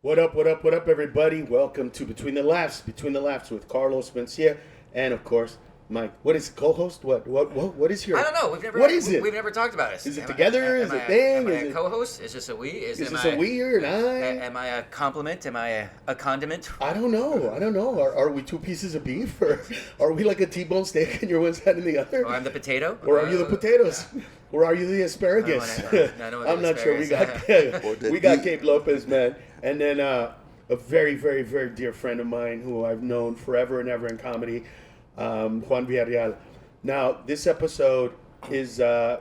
What up, everybody? Welcome to Between the Laughs with Carlos Mencia and, of course, Mike. What is co-host? What is your? I don't know. We've never. What is it? We've never talked about it. Is it together? Is it thing? Am I Is a it co-host? Is this a we? is this a we or an I? Am I a compliment? Am I a condiment? I don't know. Are we two pieces of beef, or are we like a T-bone steak and you're one side and the other? Or I'm the potato? Or are you the potatoes? Or are you the asparagus? I'm not sure. We got Gabe Lopez, man, and then a very, very, very dear friend of mine who I've known forever and ever in comedy, Juan Villareal. Now, this episode is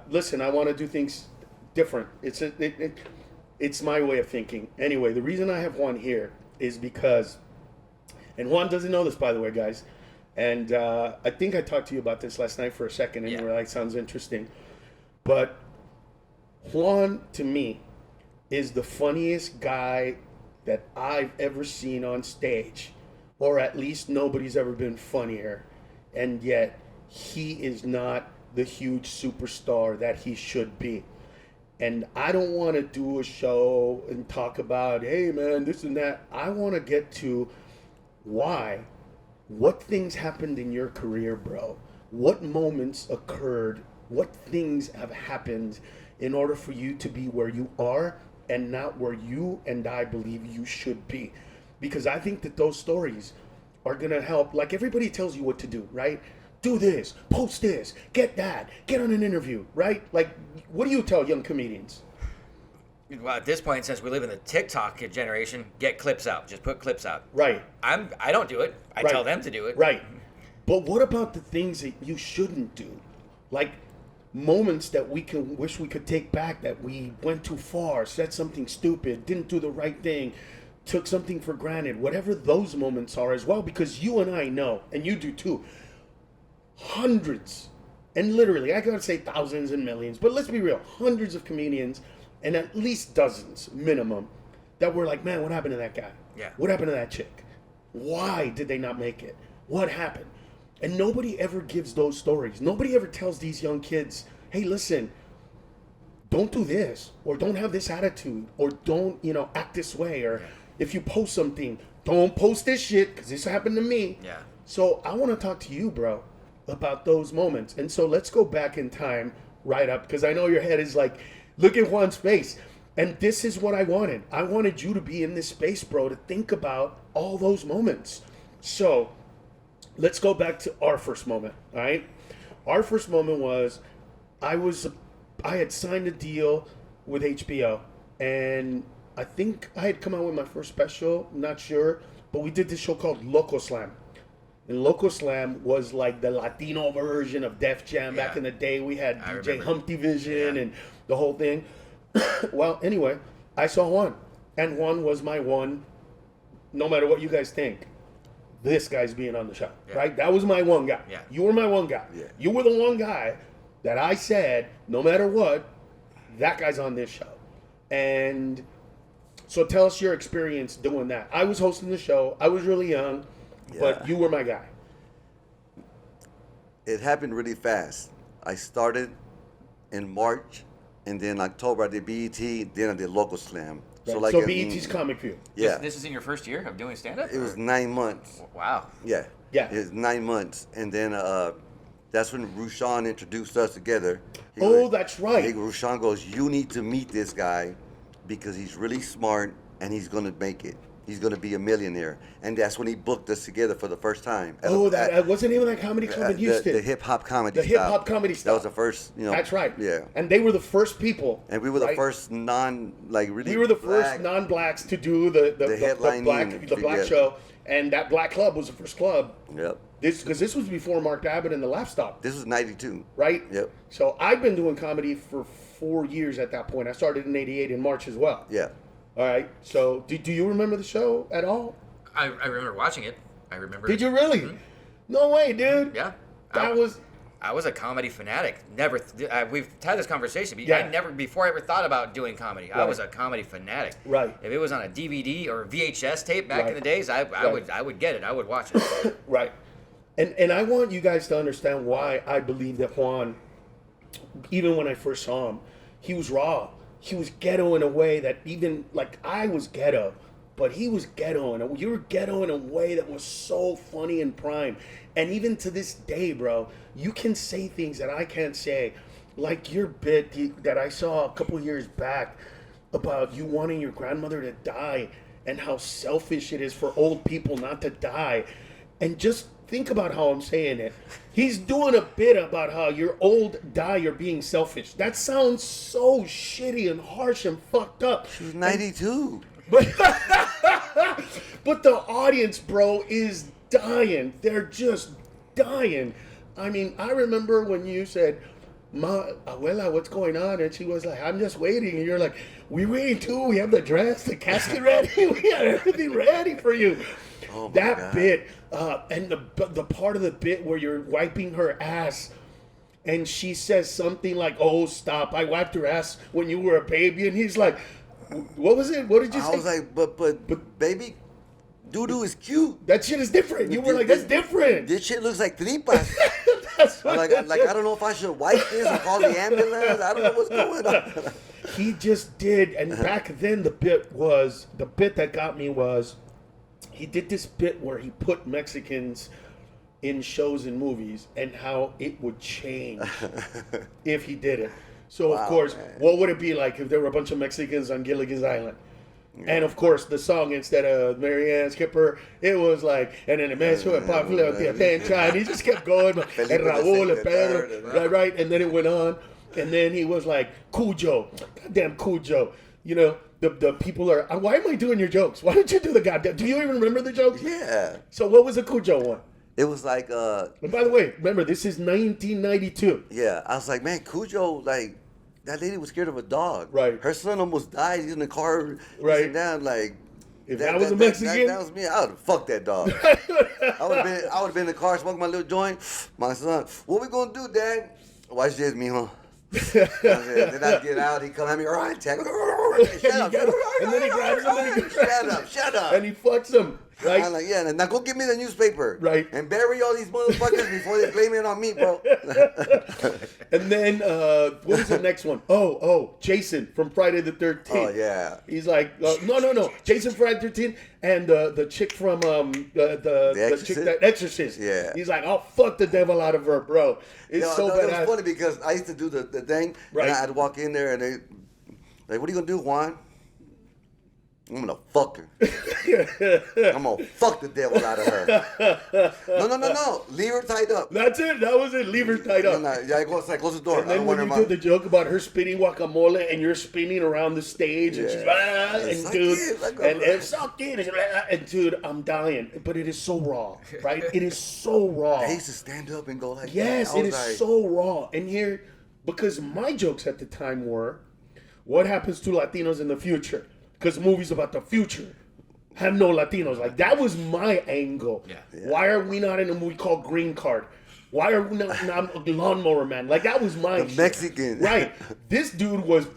listen. I want to do things different. It's my way of thinking. Anyway, the reason I have Juan here is because, and Juan doesn't know this, by the way, guys. And I think I talked to you about this last night for a second, and you were like, "Sounds interesting." But Juan, to me, is the funniest guy that I've ever seen on stage, or at least nobody's ever been funnier, and yet he is not the huge superstar that he should be. And I don't want to do a show and talk about, hey man, this and that. I want to get to what things happened in your career, bro. What moments occurred, what things have happened in order for you to be where you are and not where you and I believe you should be. Because I think that those stories are going to help. Like, everybody tells you what to do, right? Do this, post this, get that, get on an interview, right? Like, what do you tell young comedians? Well, at this point, since we live in the TikTok generation, get clips out. Just put clips out. Right. I don't do it. I tell them to do it. Right. But what about the things that you shouldn't do? Like, moments that we can wish we could take back, that we went too far, said something stupid, didn't do the right thing, took something for granted, whatever those moments are as well, because you and I know, and you do too, hundreds, and literally, I gotta say thousands and millions, but let's be real, hundreds of comedians, and at least dozens, minimum, that were like, man, what happened to that guy? Yeah. What happened to that chick? Why did they not make it? What happened? And nobody ever gives those stories. Nobody ever tells these young kids, hey, listen, don't do this, or don't have this attitude, or don't, act this way, or if you post something, don't post this shit, because this happened to me. Yeah. So I want to talk to you, bro, about those moments. And so let's go back in time right up, because I know your head is like, look at Juan's face. And this is what I wanted. I wanted you to be in this space, bro, to think about all those moments. So let's go back to our first moment, all right? Our first moment was I had signed a deal with HBO, and I think I had come out with my first special, not sure, but we did this show called Loco Slam. And Loco Slam was like the Latino version of Def Jam. Back in the day. We had DJ Humpty Vision and the whole thing. Well, anyway, I saw Juan, and Juan was my one, no matter what you guys think. This guy's being on the show, right? That was my one guy. Yeah. You were my one guy. Yeah. You were the one guy that I said, no matter what, that guy's on this show. And so tell us your experience doing that. I was hosting the show. I was really young, but you were my guy. It happened really fast. I started in March, and then October I did BET, then I did Local Slam. Right. So BET's Comic View. Yeah. This is in your first year of doing stand-up? It was 9 months. Wow. Yeah. Yeah. It was 9 months. And then that's when Rushan introduced us together. That's right. Rushan goes, you need to meet this guy because he's really smart and he's going to make it. He's going to be a millionaire. And that's when he booked us together for the first time. What's the name of that comedy club in Houston? The hip-hop comedy The hip-hop comedy That style. was the first, That's right. Yeah. And they were the first people. And we were the first We were the first black, non-blacks to do the black show. And that black club was the first club. Yep. Because this was before Mark Abbott and the Laugh Stop. This was 92. Right? Yep. So I've been doing comedy for 4 years at that point. I started in 88 in March as well. Yeah. All right. So do you remember the show at all? I remember watching it. I remember. Did you really? Mm-hmm. No way, dude. Yeah. I was a comedy fanatic. Never. We've had this conversation. Yeah. I never, before I ever thought about doing comedy, I was a comedy fanatic. Right. If it was on a DVD or VHS tape back in the days, I would get it. I would watch it. Right. And I want you guys to understand why I believe that Juan, even when I first saw him, he was raw. He was ghetto in a way that even, like, I was ghetto. but he was ghetto, and you were ghetto in a way that was so funny and prime. And even to this day, bro, you can say things that I can't say. Like your bit that I saw a couple years back about you wanting your grandmother to die and how selfish it is for old people not to die. And just think about how I'm saying it. He's doing a bit about how you're old, die, you're being selfish. That sounds so shitty and harsh and fucked up. She was 92. But the audience, bro, is dying. They're just dying. I mean, I remember when you said, "Ma, abuela, what's going on?" And she was like, "I'm just waiting." And you're like, "We're waiting too. We have the dress, the casket ready. We got everything ready for you." Oh that God. bit, and the part of the bit where you're wiping her ass, and she says something like, "Oh, stop! I wiped her ass when you were a baby," and he's like, "What was it? What did you say?" I was like, but baby, doo-doo is cute. That shit is different. You were like, "That's different." This shit looks like tripas. That's I'm what like, I don't know if I should wipe this or call the ambulance. I don't know what's going on. He just did, and back then the bit that got me was he did this bit where he put Mexicans in shows and movies and how it would change if he did it. So of course, man. what would it be like if there were a bunch of Mexicans on Gilligan's Island? And of course, the song, instead of Marianne Skipper, it was like, and then the Mencia and Pablo, and he just kept going, and Raúl and Pedro, right? And then it went on, and then he was like, Cujo, goddamn Cujo, you know, the people are, why am I doing your jokes? Why don't you do the goddamn, do you even remember the jokes? Yeah. So what was the Cujo one? It was like, And by the way, remember, this is 1992. yeah, I was like, man, Cujo, like, that lady was scared of a dog. Right. Her son almost died. He's in the car. Right. Sitting down, like. If that was a Mexican? That was me. I would have fucked that dog. I would have been in the car smoking my little joint. My son, what we gonna do, Dad? Watch this, mijo. Then I get out. He come at me. All right, tag. Shut up. And then he grabs him and he Shut up. And he fucks him. Right? I'm like, yeah, now go get me the newspaper. Right. And bury all these motherfuckers before they blame it on me, bro. And then, what was the next one? Oh, Jason from Friday the 13th. Oh, yeah. He's like, no. Jason Friday the 13th and the chick from, the chick that Exorcist. Yeah. He's like, I'll fuck the devil out of her, bro. It's so badass. It was funny because I used to do the thing. Right. And I'd walk in there and they, like, what are you going to do, Juan? I'm gonna fuck her. I'm gonna fuck the devil out of her. No. Leave her tied up. That's it. That was it. Leave her tied up. Yeah, close the door. And then when you did the joke about her spinning guacamole and you're spinning around the stage and she's and dude, and suck it, and dude, I'm dying. But it is so raw, right? It is so raw. They used to stand up and go like, yes, that. It is so raw. And here, because my jokes at the time were, what happens to Latinos in the future? Because movies about the future have no Latinos. Like, that was my angle. Yeah. Why are we not in a movie called Green Card? Why are we not Lawnmower Man? Like, that was my shit. Mexican. Right. This dude was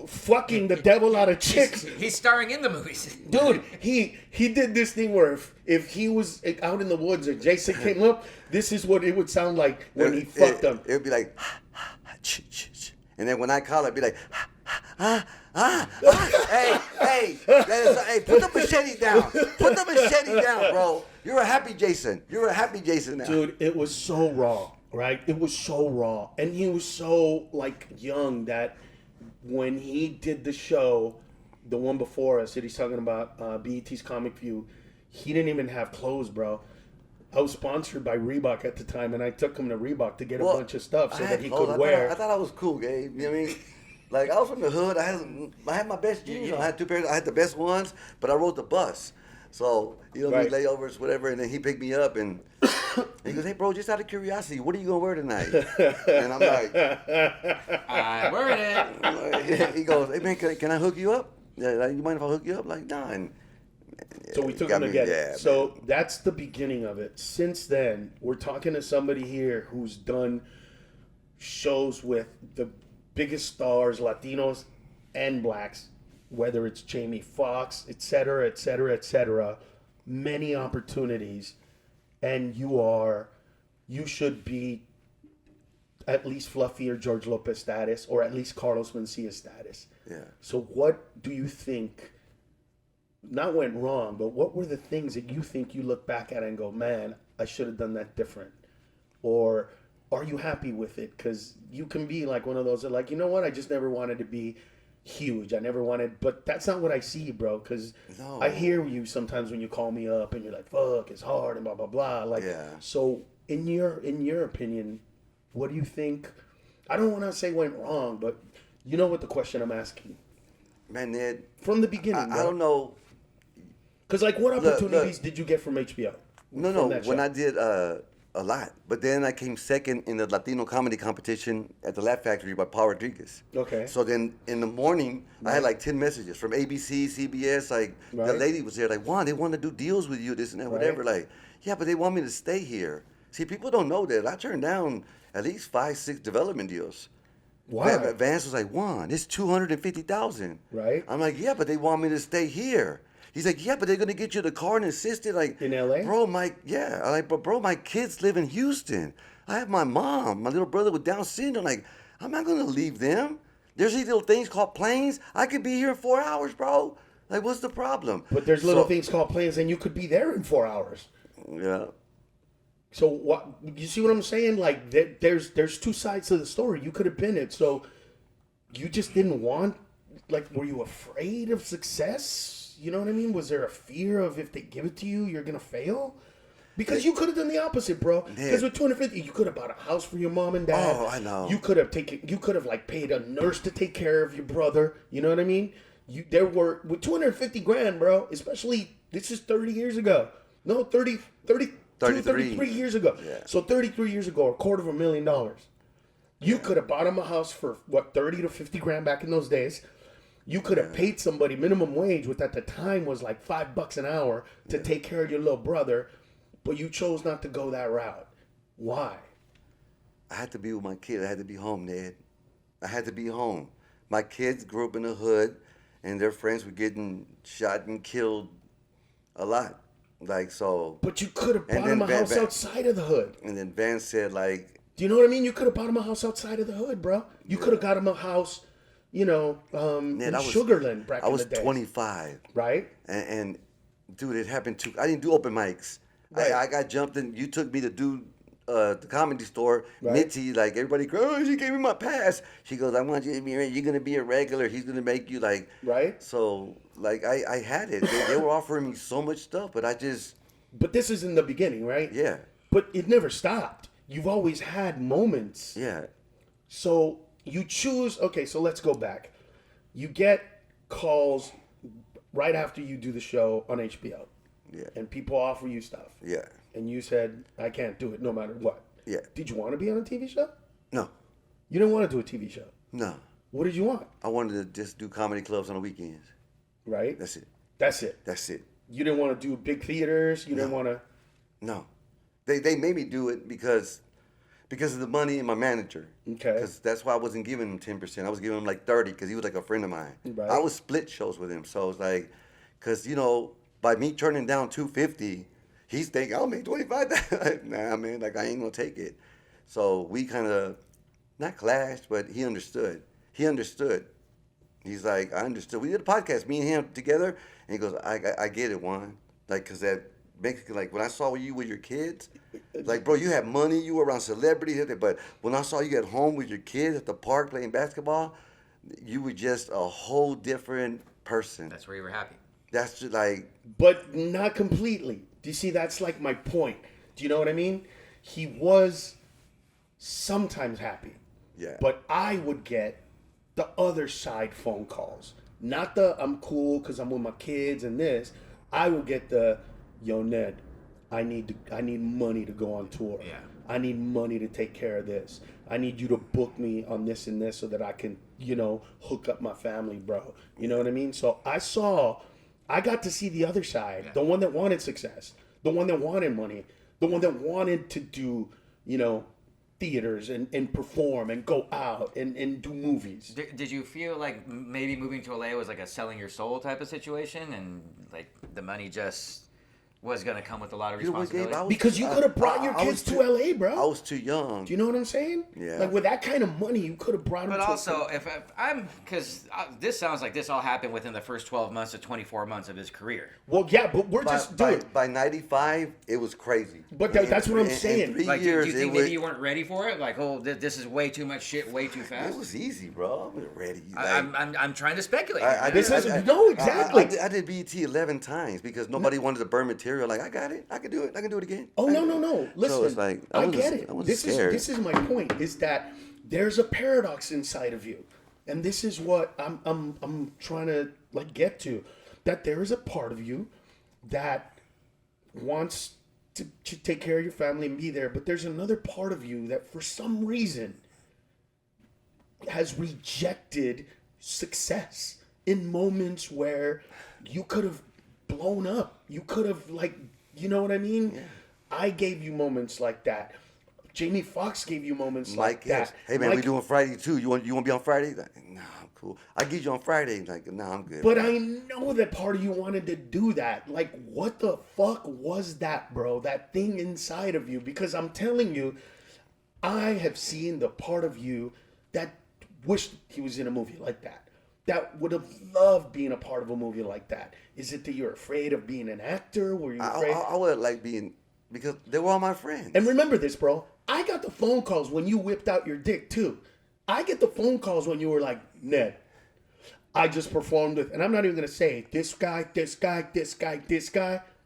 fucking the devil out of chicks. He's starring in the movies. Dude, he did this thing where if he was out in the woods or Jason came up, this is what it would sound like when he fucked them. It would be like, and then when I call it, it'd be like, hey, put the machete down. Put the machete down, bro. You're a happy Jason. You're a happy Jason now. Dude, it was so raw, right? It was so raw. And he was so, like, young that when he did the show, the one before us that he's talking about, BET's Comic View, he didn't even have clothes, bro. I was sponsored by Reebok at the time, and I took him to Reebok to get a bunch of stuff so that he could wear. I thought I was cool, Gabe. You know what I mean? Like, I was from the hood. I had my best jeans. I had 2 pairs. I had the best ones, but I rode the bus. So, you know, layovers, whatever. And then he picked me up, and he goes, hey, bro, just out of curiosity, what are you going to wear tonight? And I'm like, I'm wearing it. He goes, hey, man, can I hook you up? Yeah, you mind if I hook you up? Like, nah. And, so we took him again. Yeah, so man. That's the beginning of it. Since then, we're talking to somebody here who's done shows with the biggest stars, Latinos and blacks, whether it's Jamie Foxx, etc., etc., etc. Many opportunities, and you should be at least Fluffy or George Lopez status, or at least Carlos Mencia status. Yeah. So what do you think not went wrong, but what were the things that you think you look back at and go, man, I should have done that different? Or are you happy with it? Because you can be like one of those that like, you know what, I just never wanted to be huge. I never wanted, but that's not what I see, bro. Because I hear you sometimes when you call me up and you're like, fuck, it's hard and blah, blah, blah. Like, so in your opinion, what do you think? I don't want to say went wrong, but you know what the question I'm asking. Man, Ned. From the beginning, I don't know. Because, like, what opportunities did you get from HBO? No. When I did a lot. But then I came second in the Latino comedy competition at the Laugh Factory by Paul Rodriguez. Okay. So then in the morning, I had like 10 messages from ABC, CBS. Like, the lady was there, like, Juan, they want to do deals with you, this and that, whatever. Like, yeah, but they want me to stay here. See, people don't know that. I turned down at least 5, 6 development deals. Why? Vance was like, Juan, it's $250,000. Right. I'm like, yeah, but they want me to stay here. He's like, yeah, but they're gonna get you the car and assisted. Like, in LA, bro, my kids live in Houston. I have my mom, my little brother with Down syndrome. Like, I'm not gonna leave them. There's these little things called planes. I could be here in 4 hours, bro. Like, what's the problem? But there's little things called planes, and you could be there in 4 hours. Yeah. So what? You see what I'm saying? Like, there's two sides to the story. You could have been it. So you just didn't want. Like, were you afraid of success? You know what I mean? Was there a fear of if they give it to you, you're gonna fail? Because you could have done the opposite, bro. Because with 250, you could have bought a house for your mom and dad. Oh, I know. You could have like paid a nurse to take care of your brother. You know what I mean? There were with 250 grand, bro. Especially this is 30 years ago. No, 33 years ago. Yeah. So 33 years ago, $250,000. You could have bought him a house for what 30 to 50 grand back in those days. You could have paid somebody minimum wage, which at the time was like $5 an hour, to take care of your little brother, but you chose not to go that route. Why? I had to be with my kid. I had to be home, Ned. I had to be home. My kids grew up in the hood, and their friends were getting shot and killed a lot. Like, so. But you could have bought him a house outside of the hood. And then Vance said, like. Do you know what I mean? You could have bought him a house outside of the hood, bro. You could have got him a house. You know, in Sugarland back in the day. I was 25. Right? And dude, it happened too. I didn't do open mics. Right. I got jumped in. You took me to do the Comedy Store. Right. Mitzi, like, everybody, oh, she gave me my pass. She goes, I want you to be, you're going to be a regular. He's going to make you, like. Right. So, like, I had it. They were offering me so much stuff, but I just. But this is in the beginning, right? Yeah. But it never stopped. You've always had moments. Yeah. So. You choose, okay, so let's go back. You get calls right after you do the show on HBO. Yeah. And people offer you stuff. Yeah. And you said, I can't do it no matter what. Yeah. Did you want to be on a TV show? No. You didn't want to do a TV show? No. What did you want? I wanted to just do comedy clubs on the weekends. Right? That's it. That's it. You didn't want to do big theaters? You didn't want to? No. They made me do it because of the money and my manager. Okay. Because that's why I wasn't giving him 10%. I was giving him like 30 because he was like a friend of mine. Right. I would split shows with him. So it's like, because, you know, by me turning down 250, he's thinking, I'll make 25. Nah, man, like, I ain't going to take it. So we kind of, not clashed, but he understood. He's like, I understood. We did a podcast, me and him together. And he goes, I get it, Juan. Like, because that basically, like, when I saw you with your kids, like, bro, you had money, you were around celebrities, but when I saw you at home with your kids at the park playing basketball, you were just a whole different person. That's where you were happy. That's just like... But not completely. Do you see, that's like my point. Do you know what I mean? He was sometimes happy. Yeah. But I would get the other side phone calls. Not the, I'm cool because I'm with my kids and this. I would get the, yo, Ned, I need money to go on tour. Yeah. I need money to take care of this. I need you to book me on this and this so that I can, you know, hook up my family, bro. You know what I mean? So I got to see the other side, the one that wanted success, the one that wanted money, the one that wanted to do, you know, theaters and perform and go out and do movies. Did you feel like maybe moving to LA was like a selling your soul type of situation, and like the money just was going to come with a lot of responsibility. Gabe, because you could have brought your kids to LA, bro. I was too young. Do you know what I'm saying? Yeah. Like with that kind of money, you could have brought them. But also, if I'm, because this sounds like this all happened within the first 12 months to 24 months of his career. Well, yeah, but we're just doing. By 95, it was crazy. But that's what I'm saying. In 3 Like, years, do you think maybe you weren't ready for it? Like, oh, this is way too much shit, way too fast. It was easy, bro. I was ready. Like, I'm trying to speculate. No, exactly. I did BET 11 times because nobody wanted to burn material. Like, I got it. I can do it. I can do it again. Oh, no. Listen, so it's like, I get it. I was This scared. is my point, is that there's a paradox inside of you. And this is what I'm trying to like get to. That there is a part of you that wants to take care of your family and be there, but there's another part of you that for some reason has rejected success in moments where you could have blown up. You could have, like, you know what I mean? Yeah. I gave you moments like that. Jamie Foxx gave you moments like that. Hey man, we doing Friday too. You want to be on Friday? Like, nah, I'm cool. I get you on Friday. Like, nah, I'm good. But I know that part of you wanted to do that. Like, what the fuck was that, bro? That thing inside of you? Because I'm telling you, I have seen the part of you that wished he was in a movie like that. That would have loved being a part of a movie like that. Is it that you're afraid of being an actor? Were you afraid? I would like being, because they were all my friends. And remember this, bro. I got the phone calls when you whipped out your dick, too. I get the phone calls when you were like, Ned, I just performed with, and I'm not even going to say this guy,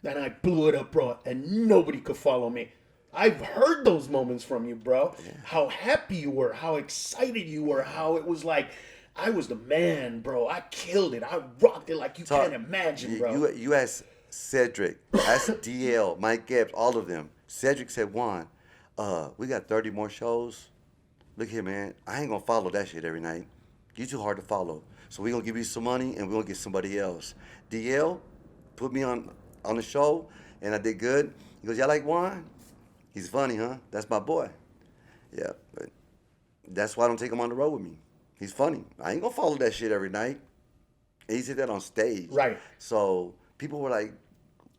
and I blew it up, bro, and nobody could follow me. I've heard those moments from you, bro. Yeah. How happy you were, how excited you were, how it was like, I was the man, bro. I killed it. I rocked it like you can't imagine, bro. You asked Cedric, asked DL, Mike Gabe, all of them. Cedric said, Juan, we got 30 more shows. Look here, man. I ain't going to follow that shit every night. You're too hard to follow. So we're going to give you some money and we're going to get somebody else. DL put me on the show and I did good. He goes, y'all like Juan? He's funny, huh? That's my boy. Yeah, but that's why I don't take him on the road with me. He's funny. I ain't gonna follow that shit every night. And he said that on stage. Right. So people were like,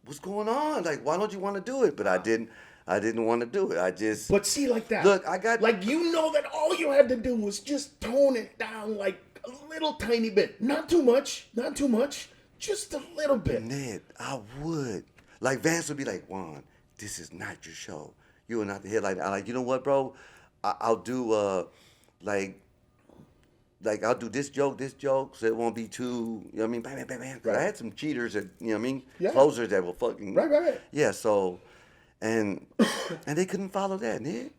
what's going on? Like, why don't you want to do it? But I didn't want to do it. I just. But see, like that. Look, I got. Like, you know that all you had to do was just tone it down like a little tiny bit. Not too much. Just a little bit. Ned, I would. Like, Vance would be like, Juan, this is not your show. You are not the headline. I'm like, you know what, bro? I'll do, like I'll do this joke, so it won't be too, you know what I mean? Bam, bam, bam, bam. Right. I had some cheaters that, you know what I mean? Yeah. Closers that will fucking. Right. Yeah, so, and they couldn't follow that, Ned.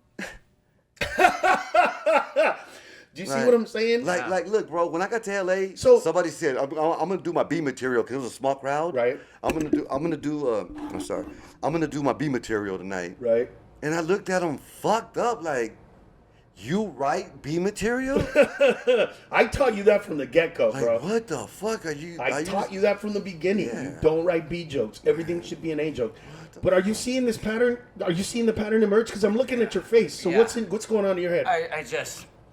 Do you see what I'm saying? Like, look, bro. When I got to LA, somebody said I'm gonna do my B material because it was a small crowd. Right. I'm gonna do my B material tonight. Right. And I looked at him fucked up, like, you write B material? I taught you that from the get-go, bro. Like, what the fuck are you? I taught you that from the beginning. Yeah. You don't write B jokes. Everything should be an A joke. But are you seeing this pattern? Are you seeing the pattern emerge? Because I'm looking at your face. So what's going on in your head?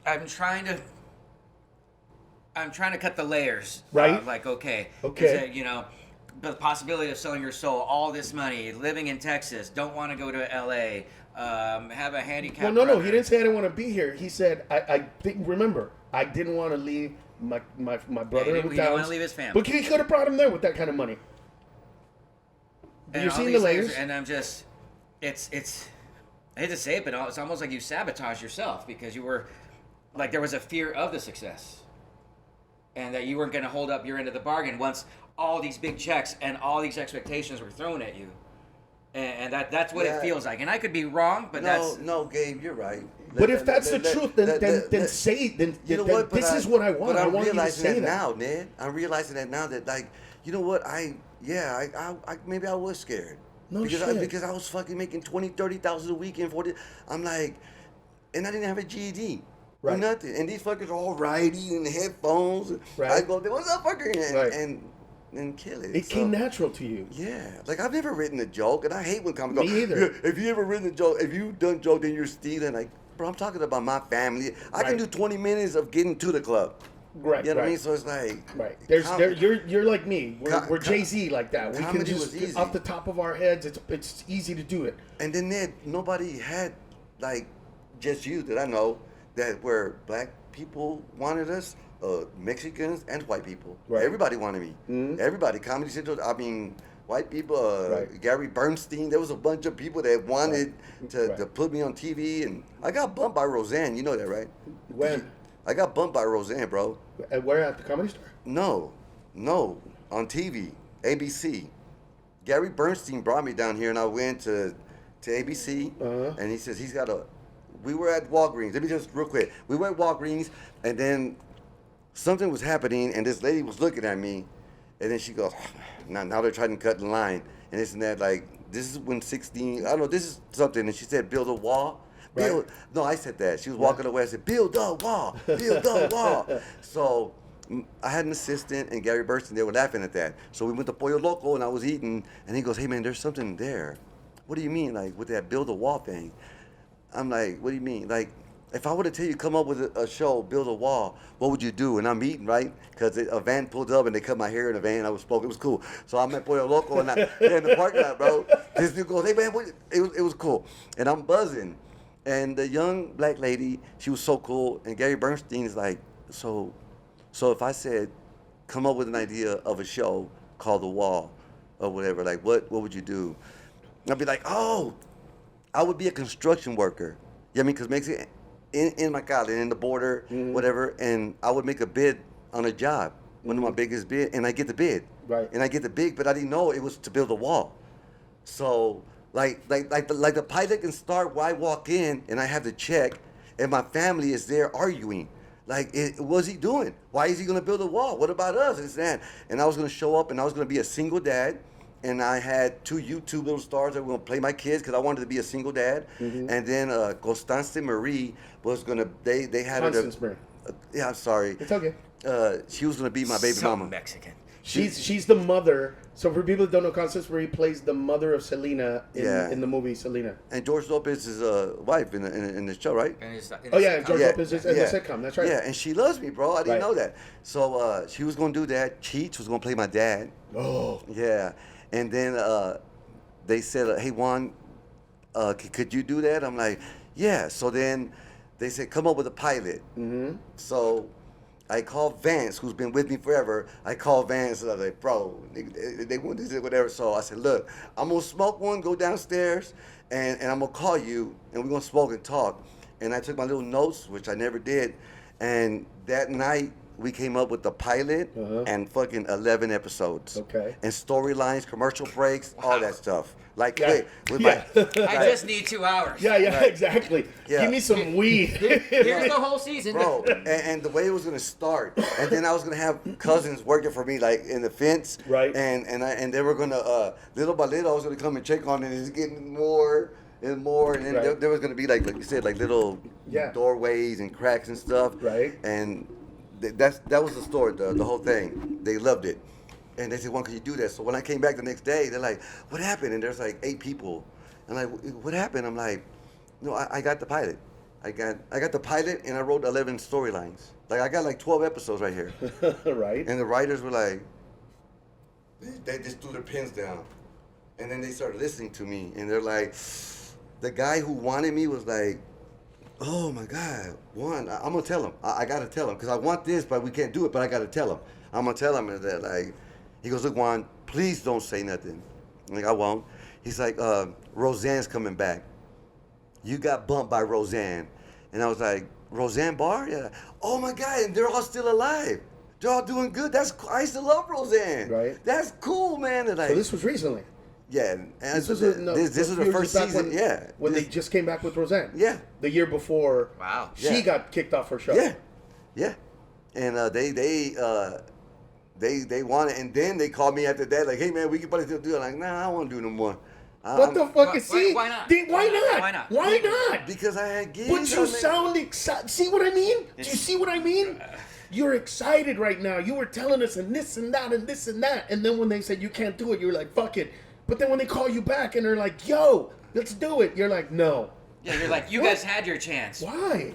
I'm trying to cut the layers. Right. Like, okay. Okay. You know, the possibility of selling your soul, all this money, living in Texas, don't want to go to LA, have a handicap. Well, no, he didn't say I didn't want to be here. He said I think. Remember, I didn't want to leave my brother in town. He didn't want to leave his family. But he could have brought him there with that kind of money. And you're seeing the layers, and I'm just, it's. I hate to say it, but it's almost like you sabotaged yourself because you were, like, there was a fear of the success, and that you weren't going to hold up your end of the bargain once all these big checks and all these expectations were thrown at you. And that's what it feels like. And I could be wrong, but No, Gabe, you're right. But if that's the truth, then say it. You know what? This is what I want. But I want you to say that now, Ned. I'm realizing that now that, like, you know what? Maybe I was scared. Because I was fucking making 20, 30,000 a week and 40. I'm like, and I didn't have a GED. Right. Or nothing. And these fuckers are all righty and headphones. Right. I go, what's up, fucker? And kill it. It came natural to you. Yeah. Like, I've never written a joke, and I hate when comics go, Me either. If you ever written a joke, if you done joke, then you're stealing. Like, bro, I'm talking about my family. I can do 20 minutes of getting to the club. Right. You know what I mean? So it's like You're like me. We're Jay-Z like that. We can just off the top of our heads. It's easy to do it. And then nobody had like just you that I know that where black people wanted us, Mexicans and white people. Right. Everybody wanted me. Mm-hmm. Everybody. Comedy Central. I mean, white people. Gary Bernstein. There was a bunch of people that wanted to put me on TV, and I got bumped by Roseanne. You know that, right? When? I got bumped by Roseanne, bro. Where, at the Comedy Store? No, on TV, ABC. Gary Bernstein brought me down here, and I went to ABC, and he says he's got we were at Walgreens. Let me just real quick. We were at Walgreens, and then something was happening, and this lady was looking at me, and then she goes, now they're trying to cut the line, and this and that, like, this is when 16, I don't know, this is something, and she said, build a wall. No, I said that. She was walking away. I said, build the wall, build the wall. So I had an assistant and Gary Bernstein. They were laughing at that. So we went to Pollo Loco and I was eating. And he goes, hey, man, there's something there. What do you mean, like, with that build a wall thing? I'm like, what do you mean? Like, if I were to tell you come up with a show, build a wall, what would you do? And I'm eating, right? Because a van pulled up and they cut my hair in a van. I was smoking. It was cool. So I'm at Pollo Loco and in the parking lot, bro. This dude goes, hey, man, it was cool. And I'm buzzing. And the young black lady, she was so cool. And Gary Bernstein is like, so if I said, come up with an idea of a show called The Wall or whatever, like what would you do? And I'd be like, I would be a construction worker. You know what I mean? Because Mexico, in my college, in the border, whatever, and I would make a bid on a job, one of my biggest bid, and I get the bid. Right. And I get the bid, but I didn't know it was to build a wall. So like the pilot can start where I walk in and I have the check and my family is there arguing. Like, what's he doing? Why is he going to build a wall? What about us? It's that. And I was going to show up and I was going to be a single dad. And I had 2 YouTube little stars that were going to play my kids because I wanted to be a single dad. Mm-hmm. And then Constance Marie was going to, they had Constance Marie. Yeah, I'm sorry. It's okay. She was going to be my baby mama. Mexican. She's the mother. So for people that don't know, Constance Marie plays the mother of Selena in the movie Selena. And George Lopez is a wife in the show, right? George Lopez is in the sitcom. That's right. Yeah, and she loves me, bro. I didn't know that. So she was going to do that. Cheech was going to play my dad. Oh. Yeah. And then they said, hey, Juan, could you do that? I'm like, yeah. So then they said, come up with a pilot. Mm-hmm. So I called Vance, who's been with me forever. I called Vance and I was like, bro, they want this, whatever. So I said, look, I'm going to smoke one, go downstairs, and I'm going to call you, and we're going to smoke and talk. And I took my little notes, which I never did. And that night, we came up with the pilot and fucking 11 episodes. Okay. And storylines, commercial breaks, all that stuff. Like, I just need 2 hours. Yeah, exactly. Yeah. Give me some weed. Here's the whole season. Bro, and the way it was going to start. And then I was going to have cousins working for me, like, in the fence. Right. And they were going to, little by little, I was going to come and check on it. And it's getting more and more. And then there was going to be, like you said, like little doorways and cracks and stuff. Right. And that was the story, the whole thing. They loved it. And they said, Juan, could you do that? So when I came back the next day, they're like, what happened? And there's like 8 people. I'm like, what happened? I'm like, no, I got the pilot. I got the pilot and I wrote 11 storylines. Like I got like 12 episodes right here. Right. And the writers were like, they just threw their pens down. And then they started listening to me. And they're like, the guy who wanted me was like, oh my God, Juan, I'm gonna tell him. I gotta tell him because I want this, but we can't do it. But I gotta tell him. I'm gonna tell him that like, he goes, look, Juan, please don't say nothing. I'm like, I won't. He's like, Roseanne's coming back. You got bumped by Roseanne, and I was like, Roseanne Barr? Yeah. Oh my God, and they're all still alive. They're all doing good. I used to love Roseanne. Right. That's cool, man. And like, so this was recently. Yeah, and this was the first season. When they just came back with Roseanne. Yeah, the year before. Wow. She got kicked off her show. Yeah, and they wanted, and then they called me after that, like, hey man, we can probably still do it. I'm like, nah, I don't want to do no more. What the fuck is see? Why not? Why not? Why not? Because I had gigs. But you sound excited. See what I mean? Do you see what I mean? You're excited right now. You were telling us and this and that and this and that, and then when they said you can't do it, you were like, fuck it. But then when they call you back and they're like, yo, let's do it, you're like, no. Yeah, you're like, you guys had your chance. Why?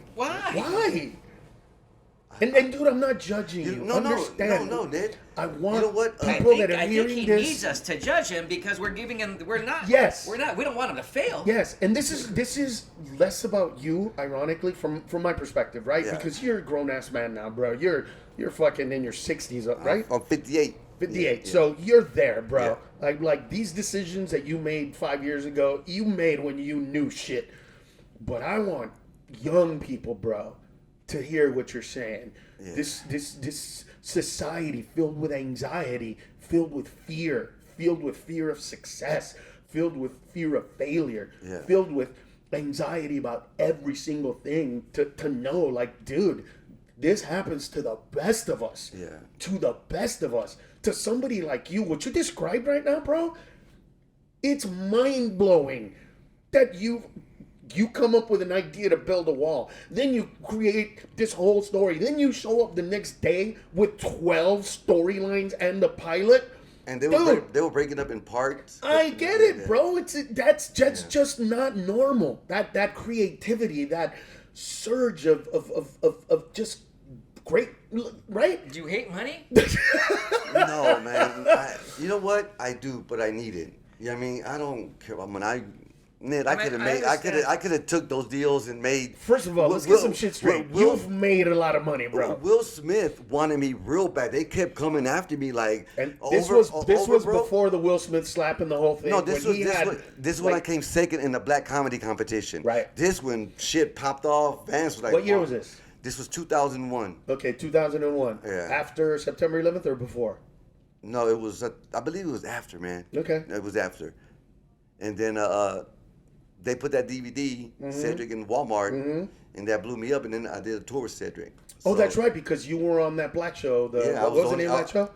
And dude, I'm not judging you. No, Ned. I want I think he needs us to judge him because we're giving him. We're not. Yes. We're not. We don't want him to fail. Yes, and this is less about you, ironically, from my perspective, right? Yeah. Because you're a grown ass man now, bro. You're fucking in your 60s, right? I'm 58. 58. Yeah. So you're there, bro. Yeah. Like these decisions that you made 5 years ago, you made when you knew shit. But I want young people, bro, to hear what you're saying. Yeah. This society filled with anxiety, filled with fear of success, filled with fear of failure, filled with anxiety about every single thing, to know, like, dude, this happens to the best of us. Yeah. To the best of us. To somebody like you, what you described right now, bro, it's mind-blowing that you come up with an idea to build a wall. Then you create this whole story. Then you show up the next day with 12 storylines and the pilot. And they were breaking up in parts. I get it, bro. That's just not normal. That creativity, that surge of just great, right? Do you hate money? No, man. You know what? I do, but I need it. You know what I mean? I don't care about money. Ned, I could have took those deals and made. First of all, let's get some shit straight. You've made a lot of money, bro. Will Smith wanted me real bad. They kept coming after me like. And this was before the Will Smith slapping the whole thing. No, this was when I came second in the black comedy competition. Right. This when shit popped off. Vance was like. What year was this? This was 2001. Okay, 2001. Yeah. After September 11th or before? No, it was. I believe it was after, man. Okay. It was after, and then they put that DVD, Cedric in Walmart, and that blew me up. And then I did a tour with Cedric. Oh, that's right, because you were on that black show. What was the name of that show?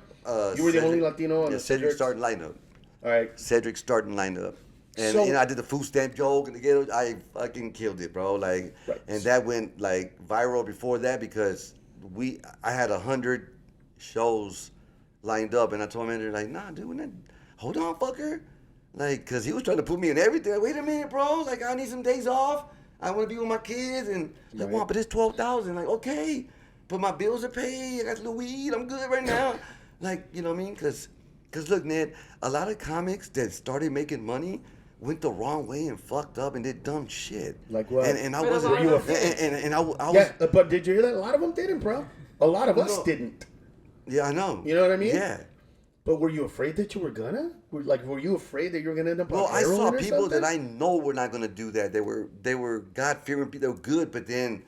You were the only Latino on the Cedric starting lineup. All right. Cedric starting lineup. And I did the food stamp joke and the I fucking killed it, bro. Like, right. And that went like viral before that because I had 100 shows lined up, and I told him, like, nah, dude, hold on, fucker. Like, cause he was trying to put me in everything. Wait a minute, bro. Like, I need some days off. I want to be with my kids, and like, well, but it's $12,000. Like, okay, but my bills are paid. I got a little weed. I'm good right now. Like, you know what I mean? Cause look, Ned, a lot of comics that started making money went the wrong way and fucked up and did dumb shit. Like what? And I wasn't. And I was. Yeah, but did you hear that? A lot of them didn't, bro. A lot of us didn't. Yeah, I know. You know what I mean? Yeah. But were you afraid that you were gonna? Were you afraid that you were gonna end up on heroin? Well, I saw people that I know were not gonna do that. They were God-fearing people. They were good, but then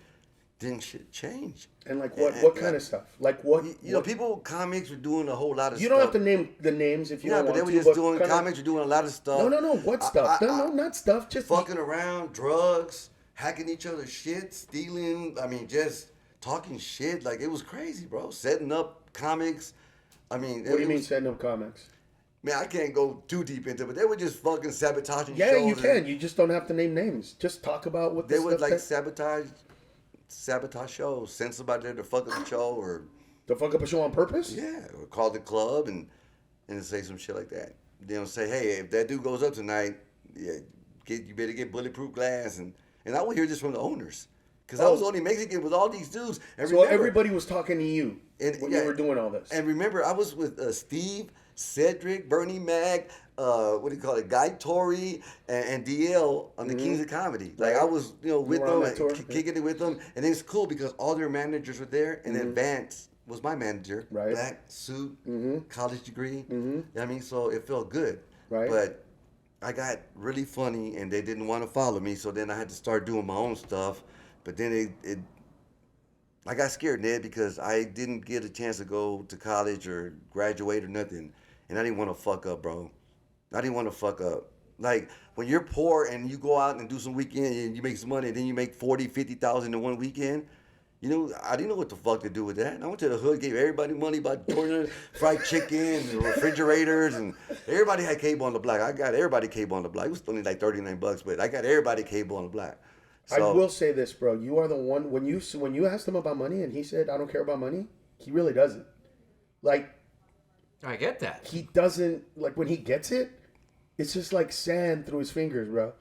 shit change. And like what kind of stuff? Like what? You know, people, comics were doing a whole lot of stuff. You don't have to name the names if you don't want to. Yeah, but they were just doing comics. Were doing a lot of stuff. No. What stuff? No, not stuff. Just fucking around, drugs, hacking each other's shit, stealing. I mean, just talking shit. Like, it was crazy, bro. Setting up comics. I mean, what do you mean setting up comics? Man, I can't go too deep into it, but they were just fucking sabotaging shows. Yeah, you can. You just don't have to name names. Just talk about what they would like sabotage shows. Send somebody there to fuck up the show or to fuck up a show on purpose. Yeah, or call the club and say some shit like that. They don't say, hey, if that dude goes up tonight, you better get bulletproof glass, and I would hear this from the owners. Because I was only Mexican with all these dudes. And so everybody was talking to you when you were doing all this. And remember, I was with Steve, Cedric, Bernie Mac, Guy Torrey, and DL on the Kings of Comedy. Like, I was, with them, and kicking it with them. And it's cool because all their managers were there. And then Vance was my manager. Right. Black suit, college degree. You know what I mean? So it felt good. Right. But I got really funny, and they didn't want to follow me. So then I had to start doing my own stuff. But then I got scared, Ned, because I didn't get a chance to go to college or graduate or nothing. And I didn't want to fuck up, bro. I didn't want to fuck up. Like, when you're poor and you go out and do some weekend and you make some money and then you make 40, 50,000 in one weekend, I didn't know what the fuck to do with that. And I went to the hood, gave everybody money by toilet, fried chicken, and refrigerators, and everybody had cable on the block. I got everybody cable on the block. It was only like $39, but I got everybody cable on the block. So, I will say this, bro. You are the one, when you asked him about money and he said, I don't care about money, he really doesn't. Like, I get that. He doesn't, like, when he gets it, it's just like sand through his fingers, bro.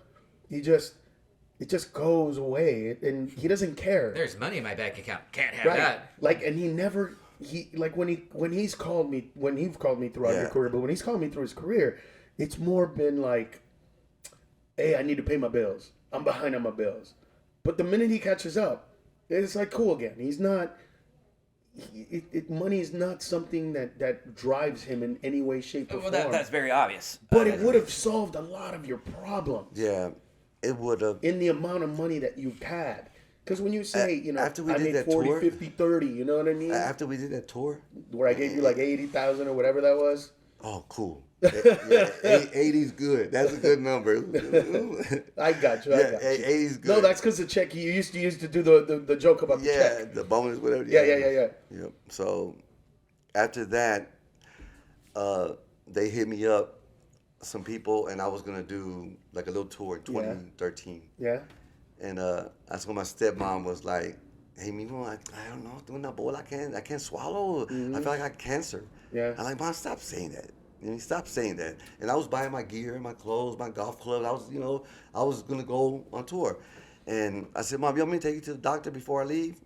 it just goes away, and he doesn't care. There's money in my bank account. Can't have that. Like, and when you've called me throughout your career, but when he's called me through his career, it's more been like, hey, I need to pay my bills. I'm behind on my bills. But the minute he catches up, it's like cool again. He's not. Money is not something that drives him in any way, shape, or form. That's very obvious. But it would have solved a lot of your problems. Yeah, it would have. In the amount of money that you've had. Because when you say, after we I did made that 40, tour, 50, 30, you know what I mean? After we did that tour. Where I gave you like 80,000 or whatever that was. Oh, cool. Yeah, 80's good. That's a good number. I got you. 80's good. No, that's because the check you used to do the joke about the check. Yeah, the bonus, whatever. Yeah. Yep. So after that, they hit me up, some people, and I was gonna do like a little tour in 2013. Yeah. And that's when my stepmom was like, "Hey, Mimo, I don't know, doing that bowl, I can't swallow. Mm-hmm. I feel like I got cancer." Yeah. I'm like, "Mom, stop saying that. Stop saying that." And I was buying my gear, my clothes, my golf clubs. I was gonna go on tour, and I said, "Mom, you want me to take you to the doctor before I leave?"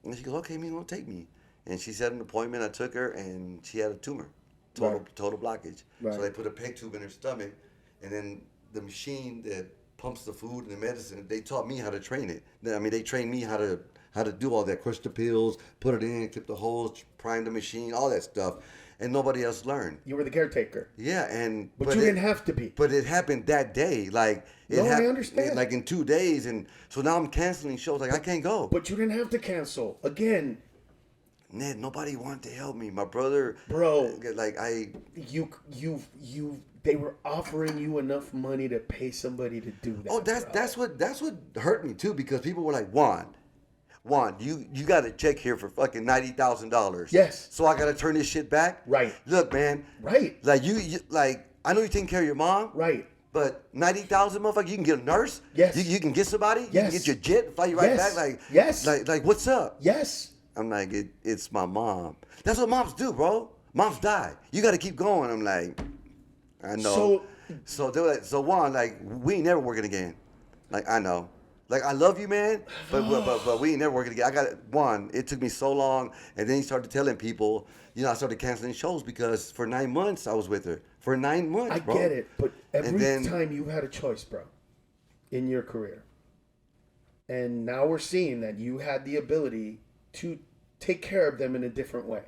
And she goes, "Okay, Mimo, take me." And she set an appointment. I took her, and she had a tumor, total blockage. Right. So they put a peg tube in her stomach, and then the machine that pumps the food and the medicine, they taught me how to train it. I mean, they trained me how to do all that, crush the pills, put it in, clip the holes, prime the machine, all that stuff, and nobody else learned. You were the caretaker. Yeah, but you didn't have to be. But it happened that day, like I understand. like in 2 days, and so now I'm canceling shows. Like I can't go. But you didn't have to cancel again. Ned, nobody wanted to help me. My brother, bro, like they were offering you enough money to pay somebody to do that. Oh, that's what hurt me too, because people were like, Juan, you got a check here for fucking $90,000. Yes. So I got to turn this shit back. Right. Look, man. Right. Like you like I know you're taking care of your mom. Right. But 90,000, motherfucker, you can get a nurse. Yes. You can get somebody. Yes. You can get your jet, fly you right back. Like yes. Like what's up? Yes. I'm like, it's my mom. That's what moms do, bro. Moms die. You got to keep going. I'm like, I know. So Juan, like, we ain't never working again. Like, I know. Like, I love you, man, but we ain't never working again. Juan, it took me so long, and then he started telling people, I started canceling shows because for 9 months I was with her. For 9 months, bro. I get it, but every time you had a choice, bro, in your career, and now we're seeing that you had the ability to take care of them in a different way.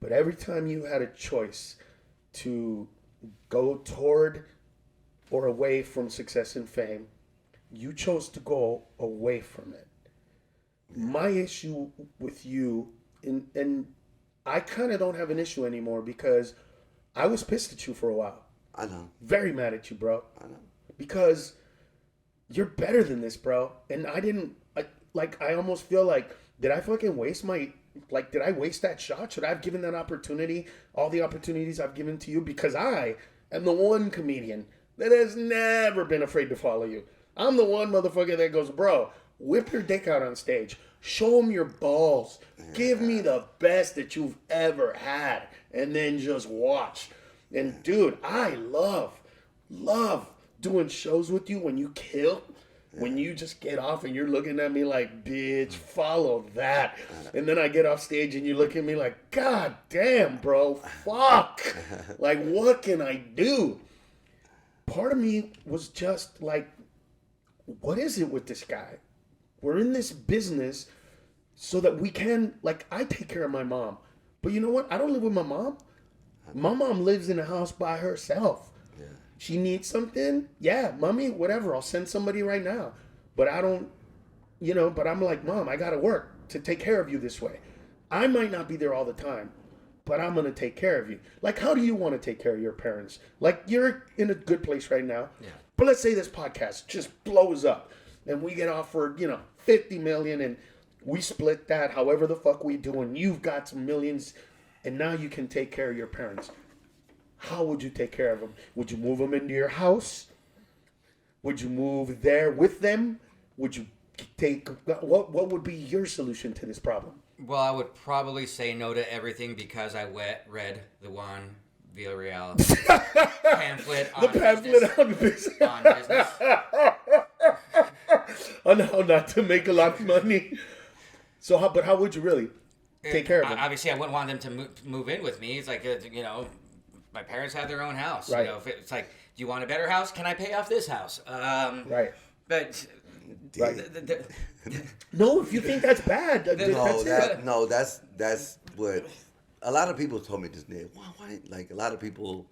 But every time you had a choice to go toward or away from success and fame, you chose to go away from it. My issue with you, and I kind of don't have an issue anymore because I was pissed at you for a while. I know. Very mad at you, bro. I know. Because you're better than this, bro. And I almost feel like, did I fucking waste did I waste that shot? Should I have given that opportunity, all the opportunities I've given to you? Because I am the one comedian that has never been afraid to follow you. I'm the one motherfucker that goes, bro, whip your dick out on stage. Show them your balls. Give me the best that you've ever had. And then just watch. And dude, I love doing shows with you when you kill. When you just get off and you're looking at me like, bitch, follow that. And then I get off stage and you look at me like, God damn, bro, fuck. Like, what can I do? Part of me was just like, what is it with this guy? We're in this business so that we can, like, I take care of my mom. But you know what? I don't live with my mom. My mom lives in a house by herself. She needs something? Yeah, mommy, whatever. I'll send somebody right now. But I don't, but I'm like, Mom, I got to work to take care of you this way. I might not be there all the time, but I'm going to take care of you. Like, how do you want to take care of your parents? Like, you're in a good place right now. Yeah. But let's say this podcast just blows up and we get offered, $50 million and we split that however the fuck we do and you've got some millions and now you can take care of your parents. How would you take care of them? Would you move them into your house? Would you move there with them? Would you take what would be your solution to this problem? Well, I would probably say no to everything because I read the Juan Villareal pamphlet on business. on how not to make a lot of money. So, how would you really take care of them? Obviously, I wouldn't want them to move in with me. It's like, my parents have their own house. Right. If it's like, do you want a better house? Can I pay off this house? Right. But no, if you think that's bad, that's what a lot of people told me this day. Why? Like a lot of people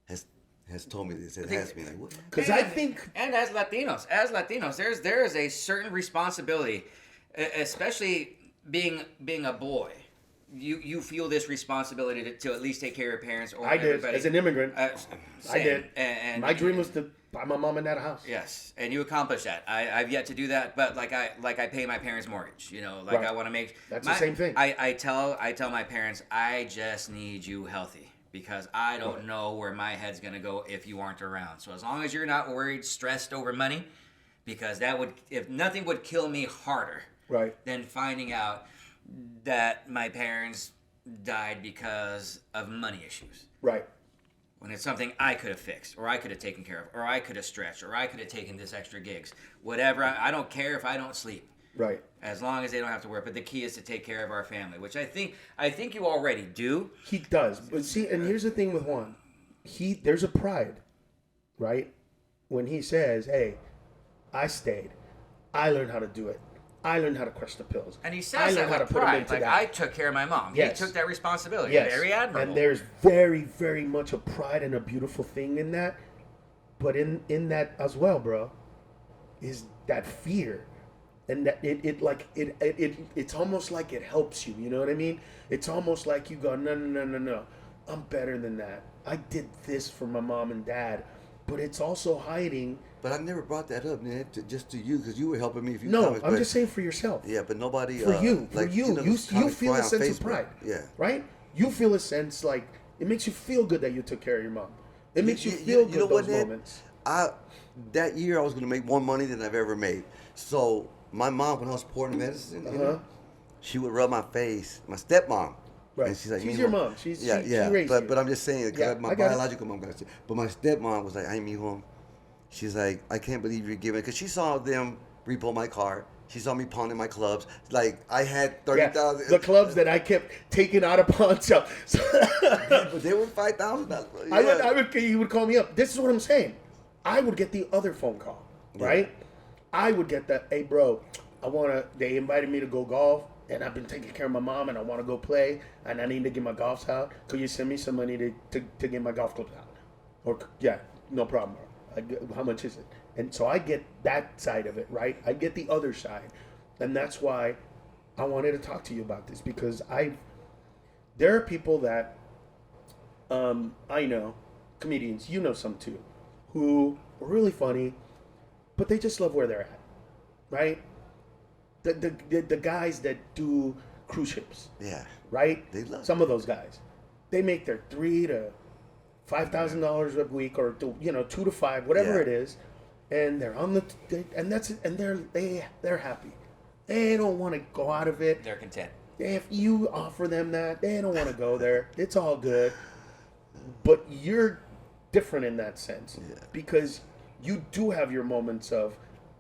has told me this. It has me like what? Because I think, and as Latinos, there is a certain responsibility, especially being a boy. You feel this responsibility to at least take care of your parents or everybody. Did as an immigrant. I did, and my dream was to buy my mom and dad a house. Yes, and you accomplished that. I've yet to do that, but I pay my parents' mortgage. Right. I want to make. That's the same thing. I tell my parents, I just need you healthy because I don't know where my head's gonna go if you aren't around. So as long as you're not worried, stressed over money, because if nothing would kill me harder, right, than finding out that my parents died because of money issues. Right. When it's something I could have fixed, or I could have taken care of, or I could have stretched, or I could have taken this extra gigs. Whatever. I don't care if I don't sleep. Right. As long as they don't have to work. But the key is to take care of our family, which I think you already do. He does. But see, and here's the thing with Juan. There's a pride, right? When he says, hey, I stayed. I learned how to do it. I learned how to crush the pills. And he says that with pride. Like, I took care of my mom. Yes. He took that responsibility. Yes. Very admirable. And there's very, very much a pride and a beautiful thing in that. But in that as well, bro, is that fear. And that it's almost like it helps you. You know what I mean? It's almost like you go, no. I'm better than that. I did this for my mom and dad. But it's also hiding. But I never brought that up, man, just to you, because you were helping me. I'm just saying for yourself. Yeah, but nobody. For you, you feel a sense of pride. Yeah. Right? You feel a sense like it makes you feel good that you took care of your mom. It makes you feel good those moments. That year I was going to make more money than I've ever made. So my mom, when I was pouring medicine, she would rub my face. My stepmom. Right. And she's like, she's your mom. She raised you. But I'm just saying, because my biological mom got it. But my stepmom was like, ay, mijo. She's like, I can't believe you're giving, because she saw them repo my car. She saw me pawning my clubs. Like, I had 30,000. The clubs that I kept taking out of pawn shop. But they were $5,000. He would call me up. This is what I'm saying. I would get the other phone call, right? I would get that, hey, bro, they invited me to go golf, and I've been taking care of my mom, and I want to go play, and I need to get my golfs out. Could you send me some money to get my golf clubs out? Or, no problem, bro. How much is it? And so I get that side of it, right? I get the other side. And that's why I wanted to talk to you about this, because there are people that I know, comedians, you know some too, who are really funny, but they just love where they're at, right? The guys that do cruise ships, right? They love some of those guys. They make their $3,000 to $5,000 a week, or $2,000 to $5,000, whatever it is, and they're on and that's it, and they're happy. They don't want to go out of it. They're content. If you offer them that, they don't want to go there. It's all good. But you're different in that sense, because you do have your moments of,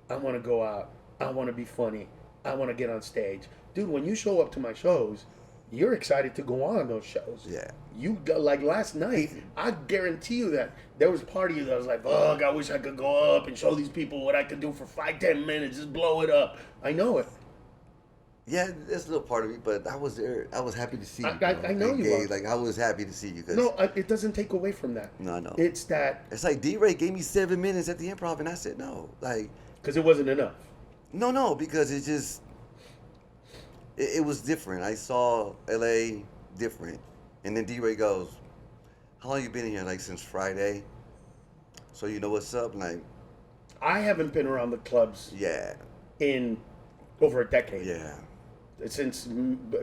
I want to go out, I want to be funny, I want to get on stage. Dude, when you show up to my shows, you're excited to go on those shows. Yeah. You go, like last night, I guarantee you that there was part of you that was like, "Fuck, I wish I could go up and show these people what I could do for 5-10 minutes, just blow it up." I know it. Yeah, there's a little part of me, but I was there. I was happy to see you. I know you were. Like, I was happy to see you. No, it doesn't take away from that. No, I know. It's that. It's like D-Ray gave me 7 minutes at the Improv, and I said no. Like, because it wasn't enough. No, because it just... It was different. I saw LA different. And then D-Ray goes, how long you been here? Like, since Friday? So you know what's up? Like, I haven't been around the clubs in over a decade. Yeah. Since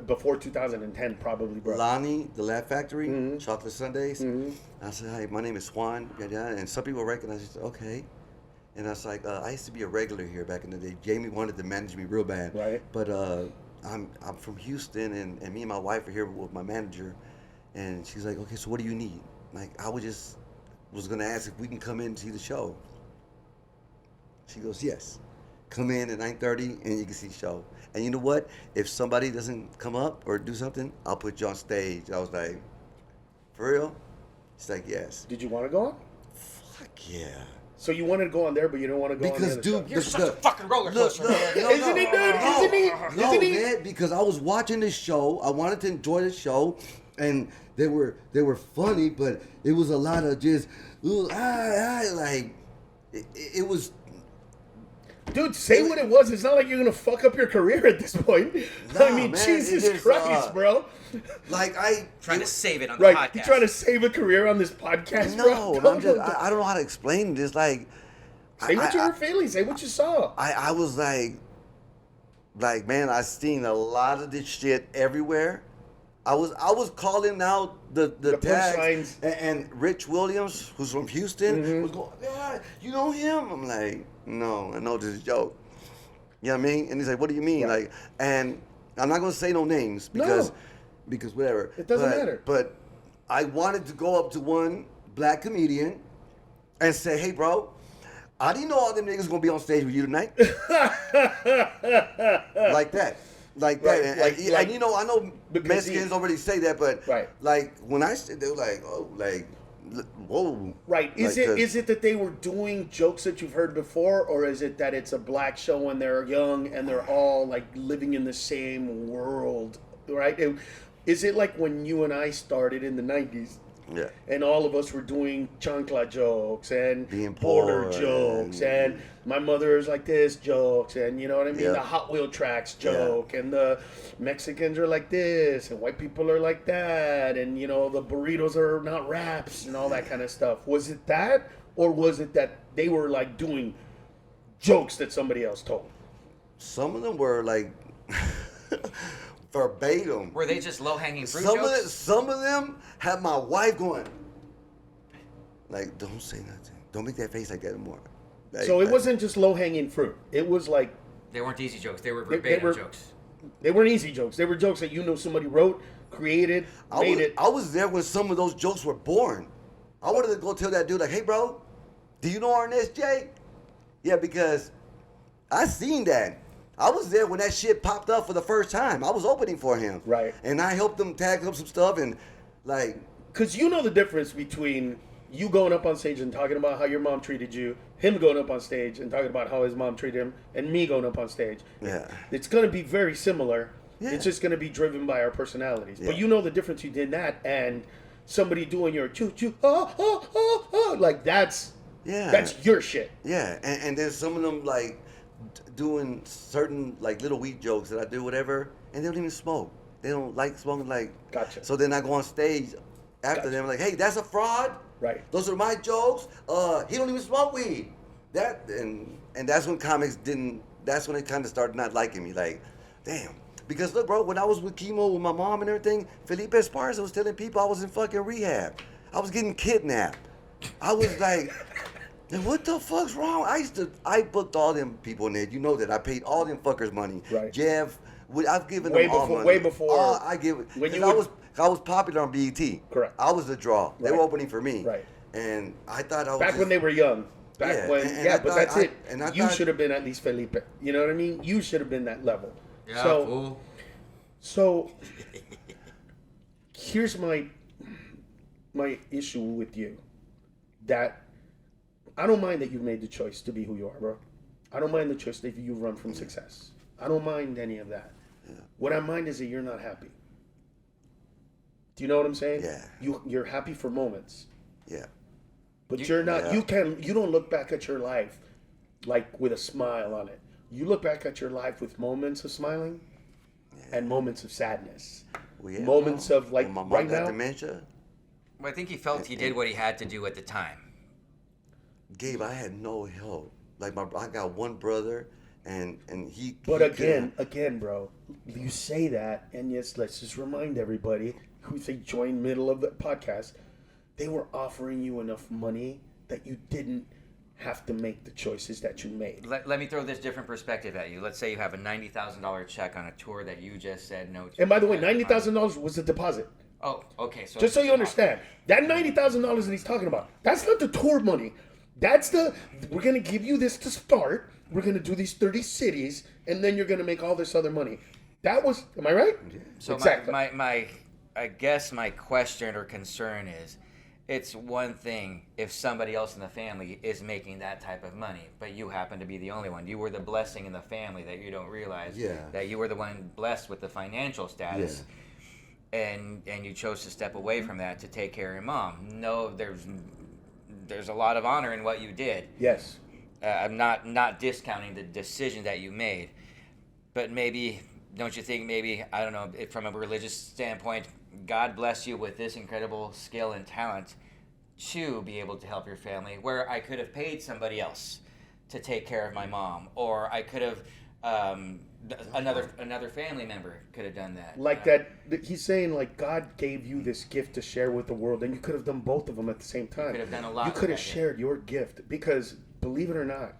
before 2010, probably, bro. Lonnie, the Laugh Factory, Chocolate Sundays. I said, hi, my name is Juan. And some people recognize it. Okay. And I was like, I used to be a regular here back in the day. Jamie wanted to manage me real bad. Right. But I'm from Houston, and me and my wife are here with my manager. And she's like, okay, so what do you need? Like, I was going to ask if we can come in and see the show. She goes, yes. come in at 9:30 and you can see the show. And you know what? If somebody doesn't come up or do something, I'll put you on stage. I was like, for real? She's like, yes. Did you want to go on? Fuck yeah. So you wanted to go on there, but you don't want to go on the other show. You're such a fucking roller coaster. Isn't he, dude? Isn't he? No, man, because I was watching this show. I wanted to enjoy the show, and they were funny, but it was a lot of just, like, it was... Dude, say what it was. It's not like you're going to fuck up your career at this point. Nah, I mean, man, Jesus Christ, bro. Like, trying to save it on the podcast. You're trying to save a career on this podcast, bro? No, I don't know how to explain this. Like, say what you were feeling. Say what you saw. I was like, man, I seen a lot of this shit everywhere. I was calling out the tags, and Rich Williams, who's from Houston, was going, yeah, you know him? I'm like, no, I know this is a joke. You know what I mean? And he's like, what do you mean? Right. Like, and I'm not gonna say no names because whatever. It doesn't matter. But I wanted to go up to one black comedian and say, hey, bro, I didn't know all them niggas gonna be on stage with you tonight. Like that. Like that. And you know, I know Mexicans already say that, but like when I said, they were like, oh, like, whoa. Right. Is it that they were doing jokes that you've heard before, or is it that it's a black show and they're young and they're all like living in the same world, right? Is it like when you and I started in the 90s? Yeah. And all of us were doing chancla jokes and being border jokes and my mother's like this jokes and you know what I mean? Yeah. The Hot Wheel Tracks joke and the Mexicans are like this and white people are like that and you know the burritos are not wraps and all that kind of stuff. Was it that, or was it that they were like doing jokes that somebody else told? Some of them were like verbatim. Were they just low-hanging fruit jokes? Some of them had my wife going, like, don't say nothing. Don't make that face like that anymore. Like, so it wasn't just low-hanging fruit. It was like... They weren't easy jokes. They were verbatim jokes. They weren't easy jokes. They were jokes that you know somebody wrote, created, made it. I was there when some of those jokes were born. I wanted to go tell that dude, like, hey, bro, do you know Ernest J? Yeah, because I seen that. I was there when that shit popped up for the first time. I was opening for him. Right. And I helped him tag up some stuff and, like... Because you know the difference between you going up on stage and talking about how your mom treated you, him going up on stage and talking about how his mom treated him, and me going up on stage. Yeah. It's going to be very similar. Yeah. It's just going to be driven by our personalities. Yeah. But you know the difference between that and somebody doing your choo-choo, like that's your shit. Yeah. And then some of them, like... doing certain like little weed jokes that I do whatever, and they don't even smoke. They don't like smoking. Like, gotcha. So then I go on stage after them, like, hey, that's a fraud. Right. Those are my jokes. He don't even smoke weed. That and that's when comics didn't. That's when they kind of started not liking me. Like, damn. Because look, bro, when I was with chemo with my mom and everything, Felipe Esparza was telling people I was in fucking rehab. I was getting kidnapped. I was like. And what the fuck's wrong? I booked all them people in there. You know that I paid all them fuckers money. Right. Jeff, I've given them all money. Way before. I give it. When I was popular on BET. Correct. I was the draw. They were opening for me. Right. And I thought I was back when they were young. Back when. And but that's it. You should have been at least Felipe. You know what I mean? You should have been that level. Yeah. Fool. So here's my issue with you. That. I don't mind that you've made the choice to be who you are, bro. I don't mind the choice that you run from success. I don't mind any of that. Yeah. What I mind is that you're not happy. Do you know what I'm saying? Yeah. You're happy for moments. Yeah. But you're not. Yeah. You don't look back at your life like with a smile on it. You look back at your life with moments of smiling and moments of sadness. Well, yeah, moments of like my mom right got now. Dementia. Well, I think he felt he did what he had to do at the time. Gabe, I had no help. Like I got one brother, and he. But again, bro, you say that, and yes, let's just remind everybody who say join middle of the podcast, they were offering you enough money that you didn't have to make the choices that you made. Let me throw this different perspective at you. Let's say you have a $90,000 check on a tour that you just said no to. And by the way, $90,000 was the deposit. Oh, okay. So just so you understand, that $90,000 that he's talking about, that's not the tour money. That's we're going to give you this to start, we're going to do these 30 cities, and then you're going to make all this other money. That was, am I right? Yeah. So exactly. I guess my question or concern is, it's one thing if somebody else in the family is making that type of money, but you happen to be the only one. You were the blessing in the family that you don't realize. That you were the one blessed with the financial status. And you chose to step away from that to take care of your mom. No, there's a lot of honor in what you did. Yes. I'm not discounting the decision that you made, but maybe, don't you think maybe, I don't know, from a religious standpoint, God bless you with this incredible skill and talent to be able to help your family, where I could have paid somebody else to take care of my mom, or I could have another family member could have done that. Like that, he's saying like God gave you this gift to share with the world, and you could have done both of them at the same time. You could have done a lot. You could have shared your gift, because believe it or not,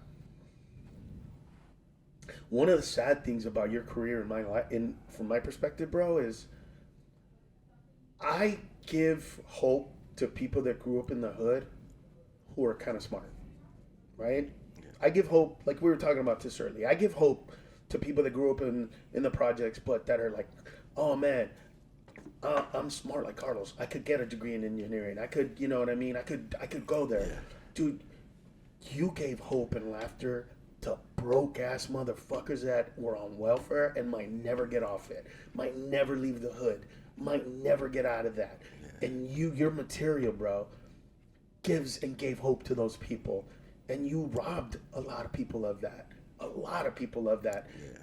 one of the sad things about your career in my life, from my perspective, bro, is I give hope to people that grew up in the hood who are kind of smart, right? I give hope, like we were talking about this earlier. I give hope to people that grew up in the projects, but that are like, oh man, I'm smart like Carlos. I could get a degree in engineering. I could, you know what I mean? I could go there. Yeah. Dude, you gave hope and laughter to broke ass motherfuckers that were on welfare and might never get off it, might never leave the hood, might never get out of that. Yeah. And your material, bro, gave hope to those people. And you robbed a lot of people of that.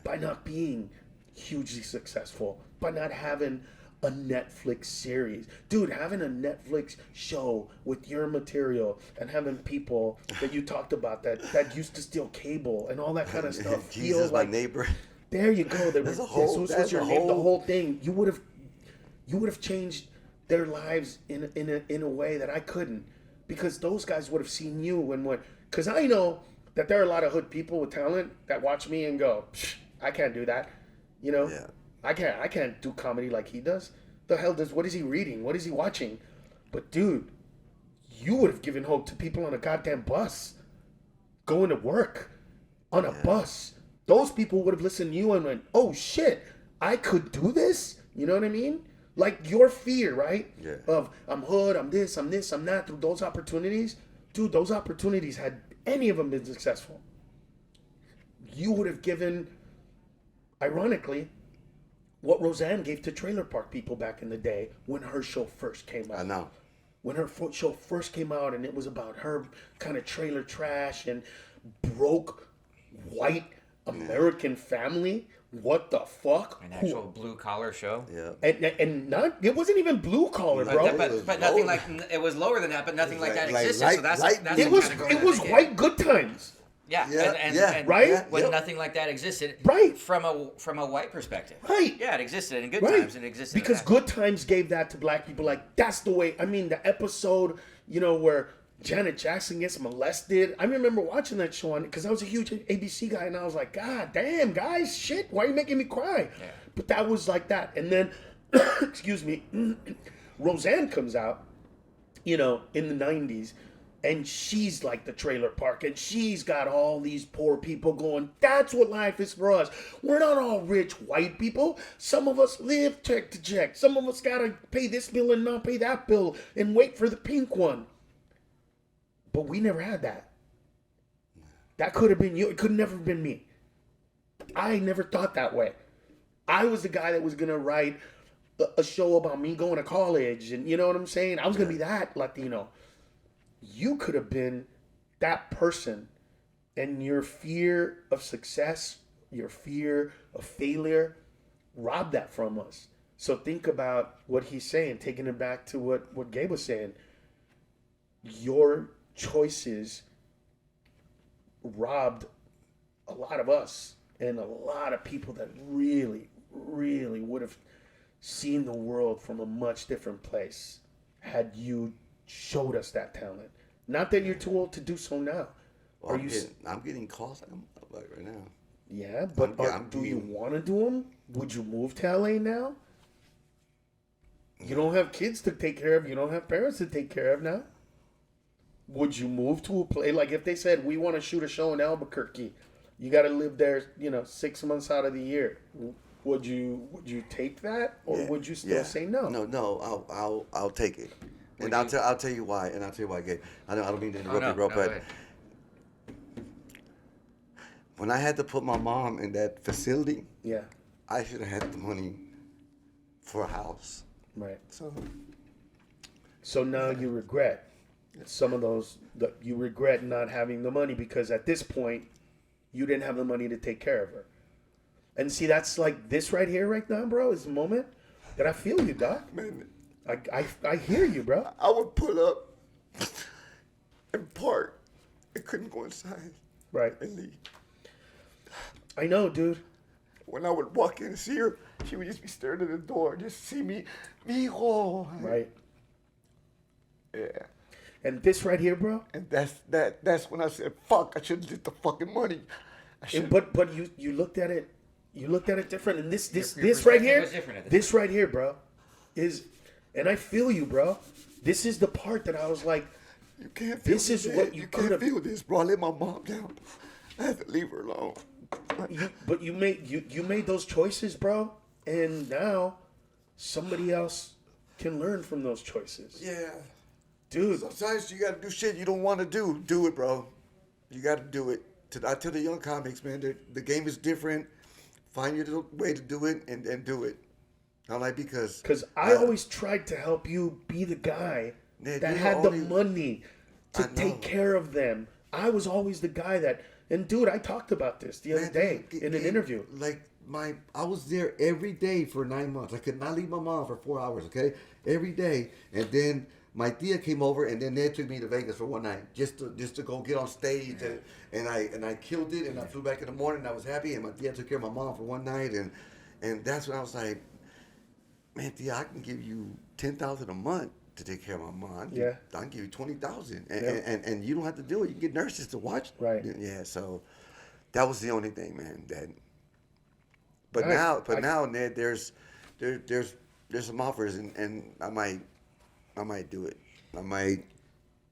By not being hugely successful, by not having a Netflix series. Dude, having a Netflix show with your material and having people that you talked about that used to steal cable and all that kind of stuff. Jesus, my neighbor. There you go. That's a whole, this was your name, the whole thing. You would have changed their lives in a way that I couldn't, because those guys would have seen you and what. Because I know that there are a lot of hood people with talent that watch me and go, I can't do that. You know? Yeah. I can't do comedy like he does. What is he reading? What is he watching? But dude, you would have given hope to people on a goddamn bus. Going to work on a bus. Those people would have listened to you and went, oh shit, I could do this? You know what I mean? Like your fear, right? Yeah. Of I'm hood, I'm this, I'm that, through those opportunities. Dude, those opportunities, had any of them been successful, you would have given, ironically, what Roseanne gave to trailer park people back in the day when her show first came out. I know. When her show first came out, and it was about her kind of trailer trash and broke white American family. What the fuck? An actual blue collar show. Yeah. And not, it wasn't even blue collar, bro. But nothing like, it was lower than that, but nothing like that existed. So that's it was white good times. Yeah. And right? When nothing like that existed. Right. From a white perspective. Right. Yeah, it existed in good times, and it existed because good times gave that to black people. Like, that's the way. I mean, the episode, where Janet Jackson gets molested. I remember watching that show because I was a huge ABC guy, and I was like, God damn, guys, shit, why are you making me cry? Yeah. But that was like that. And then, excuse me, Roseanne comes out, in the 90s, and she's like the trailer park, and she's got all these poor people going, that's what life is for us. We're not all rich white people. Some of us live check to check. Some of us got to pay this bill and not pay that bill and wait for the pink one. But we never had that. That could have been you. It could never have been me. I never thought that way. I was the guy that was going to write a show about me going to college. And you know what I'm saying? I was going to be that Latino. You could have been that person. And your fear of success, your fear of failure, robbed that from us. So think about what he's saying, taking it back to what Gabe was saying. Your choices robbed a lot of us and a lot of people that really, really would have seen the world from a much different place had you showed us that talent. Not that you're too old to do so now. Well, I'm getting calls like right now. Yeah, but do you want to do them? Would you move to LA now? You don't have kids to take care of. You don't have parents to take care of now. Would you move to a place, like if they said, we want to shoot a show in Albuquerque, You got to live there, 6 months out of the year. Would you take that, or would you still say no? No, I'll take it, and I'll tell you why, Gabe. I don't mean to interrupt you, bro, but when I had to put my mom in that facility, I should have had the money for a house. Right. So now you regret some of those. You regret not having the money because at this point, you didn't have the money to take care of her. And see, that's like this right here, right now, bro, is the moment that I feel you, Doc. Man, I hear you, bro. I would pull up and park and couldn't go inside. Right. And leave. I know, dude. When I would walk in and see her, she would just be staring at the door, just see me, mijo. Right. Yeah. And this right here, bro. And that's when I said, fuck, I should have did the fucking money. But you looked at it. You looked at it different, and this right here, this right here, bro, is, and I feel you, bro. This is the part that I was like, you can't feel this is what you can't feel this, bro. I let my mom down. I had to leave her alone. But you made those choices, bro, and now somebody else can learn from those choices. Yeah, dude. Sometimes you gotta do shit you don't want to do. Do it, bro. You gotta do it. I tell the young comics, man, the game is different. Find your way to do it and do it. I'm like, because I always tried to help you be the guy that had the money to take care of them. I was always the guy that, and dude, I talked about this the other day in an interview. Like I was there every day for 9 months. I could not leave my mom for 4 hours, okay? Every day. And then my tia came over, and then they took me to Vegas for one night just to go get on stage, and I killed it, and I flew back in the morning, and I was happy, and my tia took care of my mom for one night, and that's when I was like, man, tia, I can give you $10,000 a month to take care of my mom. I can give you $20,000, and you don't have to do it. You can get nurses to watch. Right. Yeah. So that was the only thing, man. But now, Ned, there's some offers, and I might do it. I might.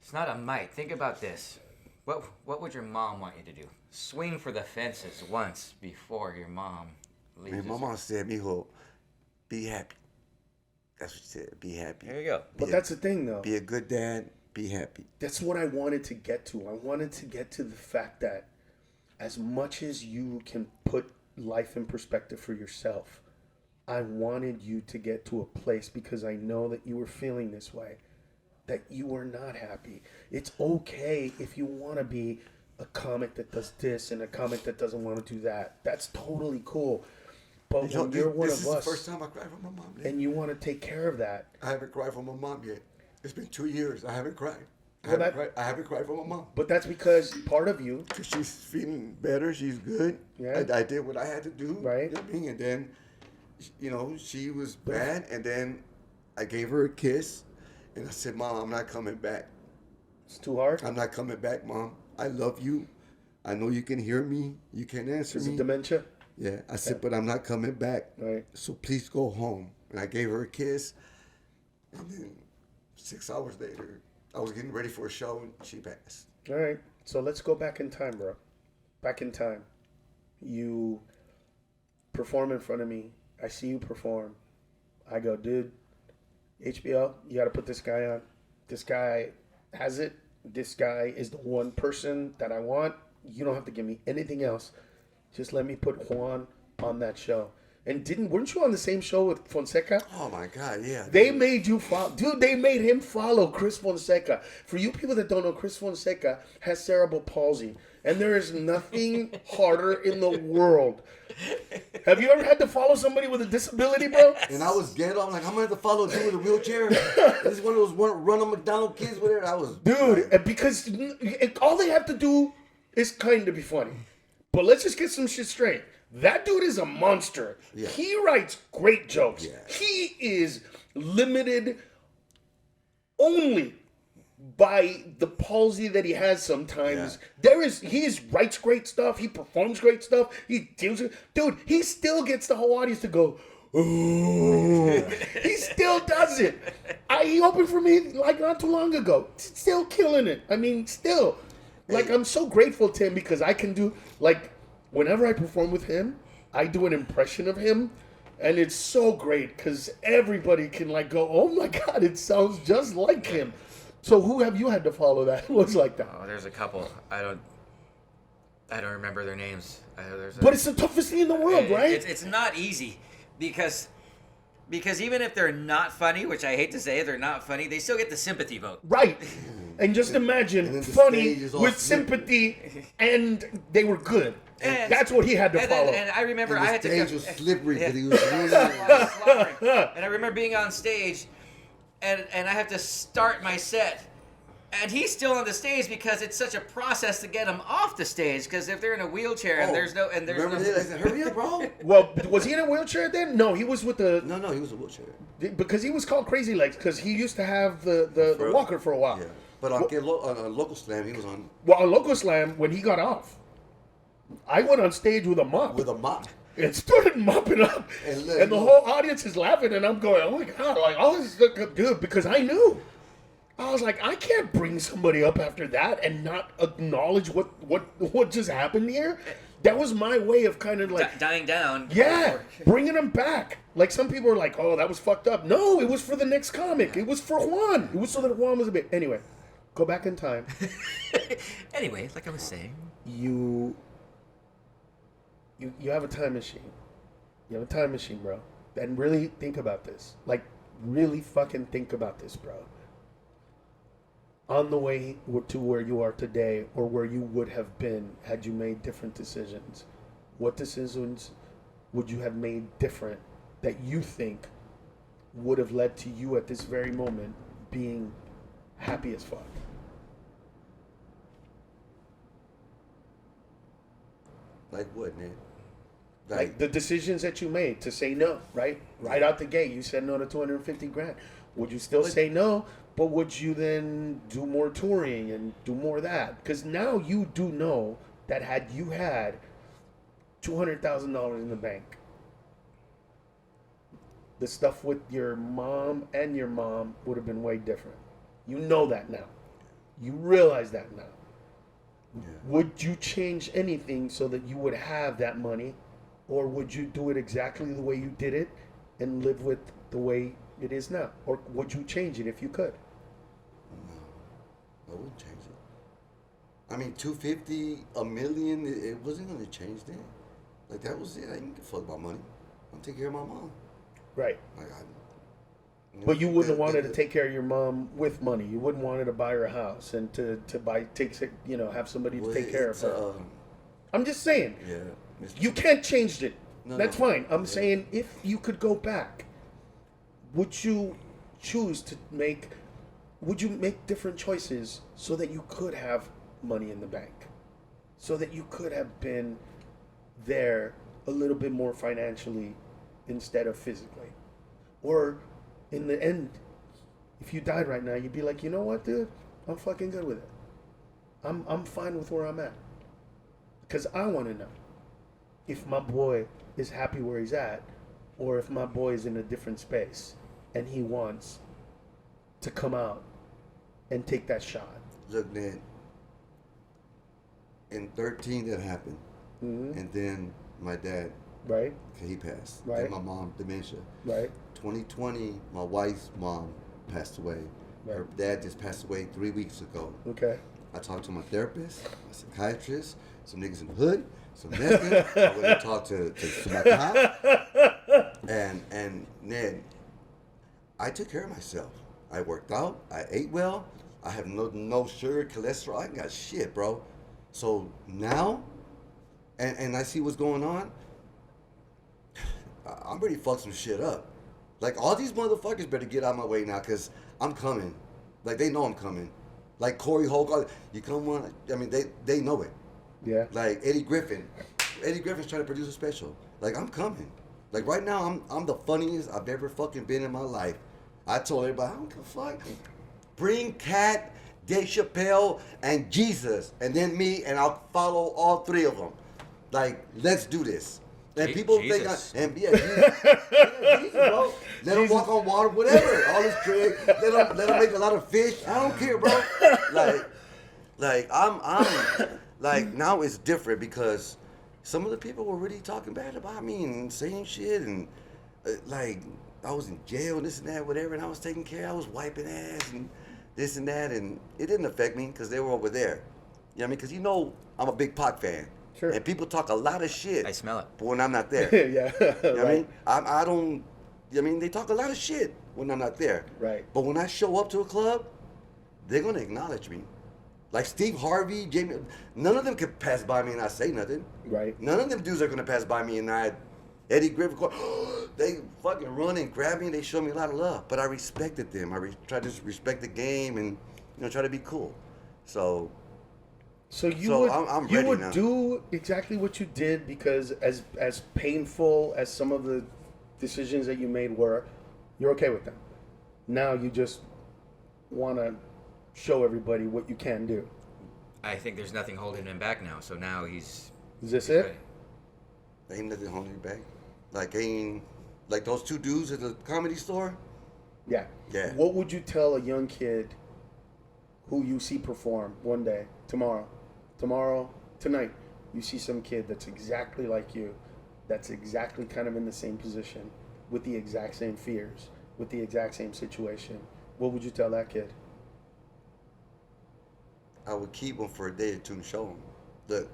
It's not a might. Think about this. What would your mom want you to do? Swing for the fences once before your mom leaves. Man, my mom said, mijo, be happy. That's what she said. Be happy. There you go. But that's the thing, though. Be a good dad. Be happy. That's what I wanted to get to. I wanted to get to the fact that as much as you can put life in perspective for yourself, I wanted you to get to a place, because I know that you were feeling this way, that you were not happy. It's okay if you want to be a comic that does this and a comic that doesn't want to do that. That's totally cool. But when you're one of us, this is the first time I cried for my mom. Yet. And you want to take care of that. I haven't cried for my mom yet. It's been 2 years. I haven't cried. I haven't cried for my mom. But that's because part of you. Because she's feeling better. She's good. Yeah. I did what I had to do. Right. You know what I mean? And then, she was bad. And then I gave her a kiss. And I said, Mom, I'm not coming back. It's too hard? I'm not coming back, Mom. I love you. I know you can hear me. You can answer me. Is it dementia? Yeah. I said, but I'm not coming back. Right. So please go home. And I gave her a kiss. And then 6 hours later, I was getting ready for a show and she passed. All right. So let's go back in time, bro. Back in time. You perform in front of me. I see you perform. I go, dude, HBO, you got to put this guy on. This guy has it. This guy is the one person that I want. You don't have to give me anything else. Just let me put Juan on that show. And weren't you on the same show with Fonseca? Oh my God, yeah. They made you follow. Dude, they made him follow Chris Fonseca. For you people that don't know, Chris Fonseca has cerebral palsy. And there is nothing harder in the world. Have you ever had to follow somebody with a disability, bro? And I was ghetto. I'm like, I'm going to have to follow a dude with a wheelchair. This is one of those run on McDonald's kids, whatever. I was. Dude, because all they have to do is kind of be funny. But let's just get some shit straight. That dude is a monster. Yeah. He writes great jokes. Yeah. He is limited only by the palsy that he has sometimes. Yeah. He writes great stuff. He performs great stuff. He still gets the whole audience to go, ooh. He still does it. He opened for me like not too long ago. Still killing it. I mean, still. Like, I'm so grateful to him because I can do, like, whenever I perform with him, I do an impression of him, and it's so great because everybody can like go, oh my God, it sounds just like him. So who have you had to follow that was like that? Oh, there's a couple. I don't remember their names. But it's the toughest thing in the world, right? It's not easy because even if they're not funny, which I hate to say, they're not funny, they still get the sympathy vote. Right. And just imagine funny with sympathy, and they were good. And that's what he had to follow. And I remember and I had to. The stage was slippery because he was really. And I remember being on stage, and I have to start my set, and he's still on the stage because it's such a process to get him off the stage. Because if they're in a wheelchair and there's no. Remember that? I said, "Hurry up, bro." Well, was he in a wheelchair then? No, he was with the. No, he was a wheelchair. Because he was called Crazy Legs because he used to have the walker for a while. Yeah. But on Local Slam, he was on. Well, on Local Slam, when he got off, I went on stage with a mop. And started mopping up. And the whole audience is laughing, and I'm going, oh my God, like, all this is good, because I knew. I was like, I can't bring somebody up after that and not acknowledge what just happened here. That was my way of kind of like... dying down. Yeah, bringing them back. Like, some people are like, oh, that was fucked up. No, it was for the next comic. It was for Juan. It was so that Juan was a bit... Anyway, go back in time. Anyway, like I was saying. You have a time machine. You have a time machine, bro. And really think about this. Like, really fucking think about this, bro. On the way to where you are today, or where you would have been had you made different decisions, what decisions would you have made different that you think would have led to you at this very moment being happy as fuck? Like what, man? Like the decisions that you made to say no, right? Right out the gate, you said no to $250,000. Would you still say no? But would you then do more touring and do more of that? Because now you do know that had you had $200,000 in the bank, the stuff with your mom and your mom would have been way different. You know that now. You realize that now. Yeah. Would you change anything so that you would have that money? Or would you do it exactly the way you did it and live with the way it is now? Or would you change it if you could? No, I wouldn't change it. I mean, $250, $1 million, it wasn't going to change then. Like, that was it. I didn't give a fuck about money. I'm taking care of my mom. Right. But you wouldn't have wanted to take care of your mom with money. You wouldn't wanted to buy her a house and to have somebody to take care of her. I'm just saying. Yeah. You can't change it. That's fine. I'm saying if you could go back, would you make different choices so that you could have money in the bank? So that you could have been there a little bit more financially instead of physically? Or in the end, if you died right now, you'd be like, you know what, dude? I'm fucking good with it. I'm fine with where I'm at. Because I want to know if my boy is happy where he's at, or if my boy is in a different space and he wants to come out and take that shot. Look, man, in 2013 that happened. Mm-hmm. And then my dad, right? He passed. Right. Then my mom, dementia. Right. 2020, my wife's mom passed away. Right. Her dad just passed away 3 weeks ago. Okay. I talked to my therapist, my psychiatrist, some niggas in the hood, some method. I went and talked to my cop. And Ned, I took care of myself. I worked out. I ate well. I have no sugar, cholesterol. I ain't got shit, bro. So now, and I see what's going on, I'm ready to fuck some shit up. Like, all these motherfuckers better get out of my way now, because I'm coming. Like, they know I'm coming. Like Corey Holt, you come on. I mean, they know it. Yeah. Like Eddie Griffin's trying to produce a special. Like, I'm coming. Like, right now, I'm the funniest I've ever fucking been in my life. I told everybody, I don't give a fuck. Bring Cat, Dave Chappelle, and Jesus, and then me, and I'll follow all three of them. Like, let's do this. And people Jesus. Think Jesus, bro. Let them walk on water, whatever. All this trade. Let them make a lot of fish. I don't care, bro. Like I'm like, now it's different because some of the people were really talking bad about me and saying shit and like I was in jail and this and that, whatever, and I was taking care. I was wiping ass and this and that, and it didn't affect me because they were over there. You know what I mean? Because I'm a big Pac fan. Sure. And people talk a lot of shit. I smell it. But when I'm not there. Yeah. You know what I Right. mean? I don't, I mean, they talk a lot of shit when I'm not there. Right. But when I show up to a club, they're going to acknowledge me. Like Steve Harvey, Jamie, none of them can pass by me and I say nothing. Right. None of them dudes are going to pass by me and Eddie Griffin, they fucking run and grab me and they show me a lot of love. But I respected them. I try to respect the game and, try to be cool. So I'm you ready would now. do exactly what you did because as painful as some of the decisions that you made were, you're okay with them. Now you just want to show everybody what you can do. I think there's nothing holding him back now. So now he's. Is this he's it? ready. Ain't nothing holding me back. Like those two dudes at the comedy store. Yeah. Yeah. What would you tell a young kid who you see perform one day, tomorrow, tonight? You see some kid that's exactly like you, that's exactly kind of in the same position, with the exact same fears, with the exact same situation. What would you tell that kid? I would keep them for a day or two and show them.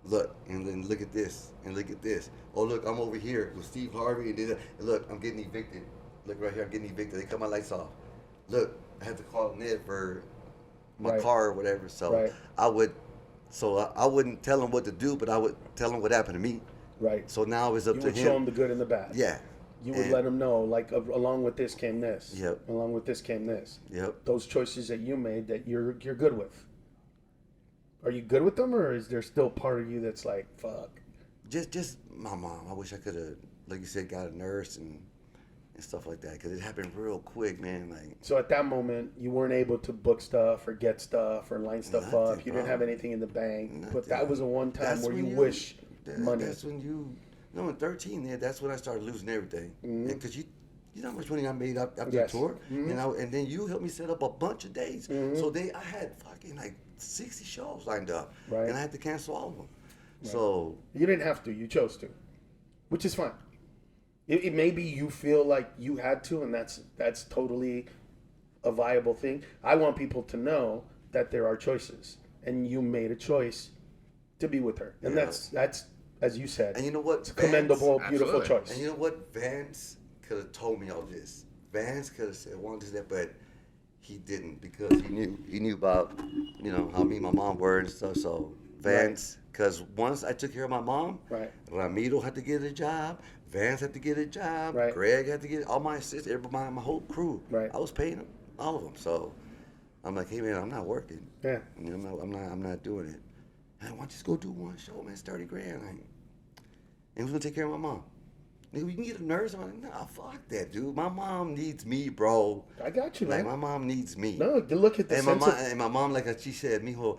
Look, and then look at this, and look at this. Oh, look, I'm over here with Steve Harvey, and look, I'm getting evicted. Look right here, I'm getting evicted. They cut my lights off. Look, I had to call Ned for my Right. car or whatever. So Right. I wouldn't tell him what to do, but I would tell him what happened to me. Right. So now it's up You to would him. show him the good and the bad. Yeah. You would And- let him know, like, along with this came this. Yep. Along with this came this. Yep. Those choices that you made that you're good with. Are you good with them, or is there still part of you that's like, fuck? Just my mom. I wish I could have, like you said, got a nurse and stuff like that, because it happened real quick, man. Like, So at that moment, you weren't able to book stuff or get stuff or line stuff Nothing, up. You didn't bro. have anything in the bank. But Nothing. that was a one time That's where when you wish money. That's when in 13, yeah, that's when I started losing everything. Because you know how much money I made after Yes. the tour? And then you helped me set up a bunch of days. So I had fucking like 60 shows lined up. Right. And I had to cancel all of them. So, You didn't have to. You chose to, which is fine. It maybe you feel like you had to, and that's totally a viable thing. I want people to know that there are choices, and you made a choice to be with her, and Yeah. that's as you said. and you know what? It's a commendable, beautiful Absolutely. choice. And you know what? Vance could have told me all this. Vance could have said one this, that, but he didn't, because he knew about, how me and my mom were and stuff. So Vance, because once I took care of my mom, Right. Ramiro had to get a job, Vance had to get a job, Right. Greg had to get, all my sisters, everybody, my whole crew. Right. I was paying them, all of them. So I'm like, hey man, I'm not working. Yeah. I'm not doing it. And why don't you just go do one show, man? It's 30 grand. Like, and who's gonna take care of my mom? Nigga, we can get a nurse. I'm like, nah, fuck that, dude. My mom needs me, bro. I got you, Like, man. my mom needs me. No, you look at the And my sense mom, of, and my mom, like she said, mijo,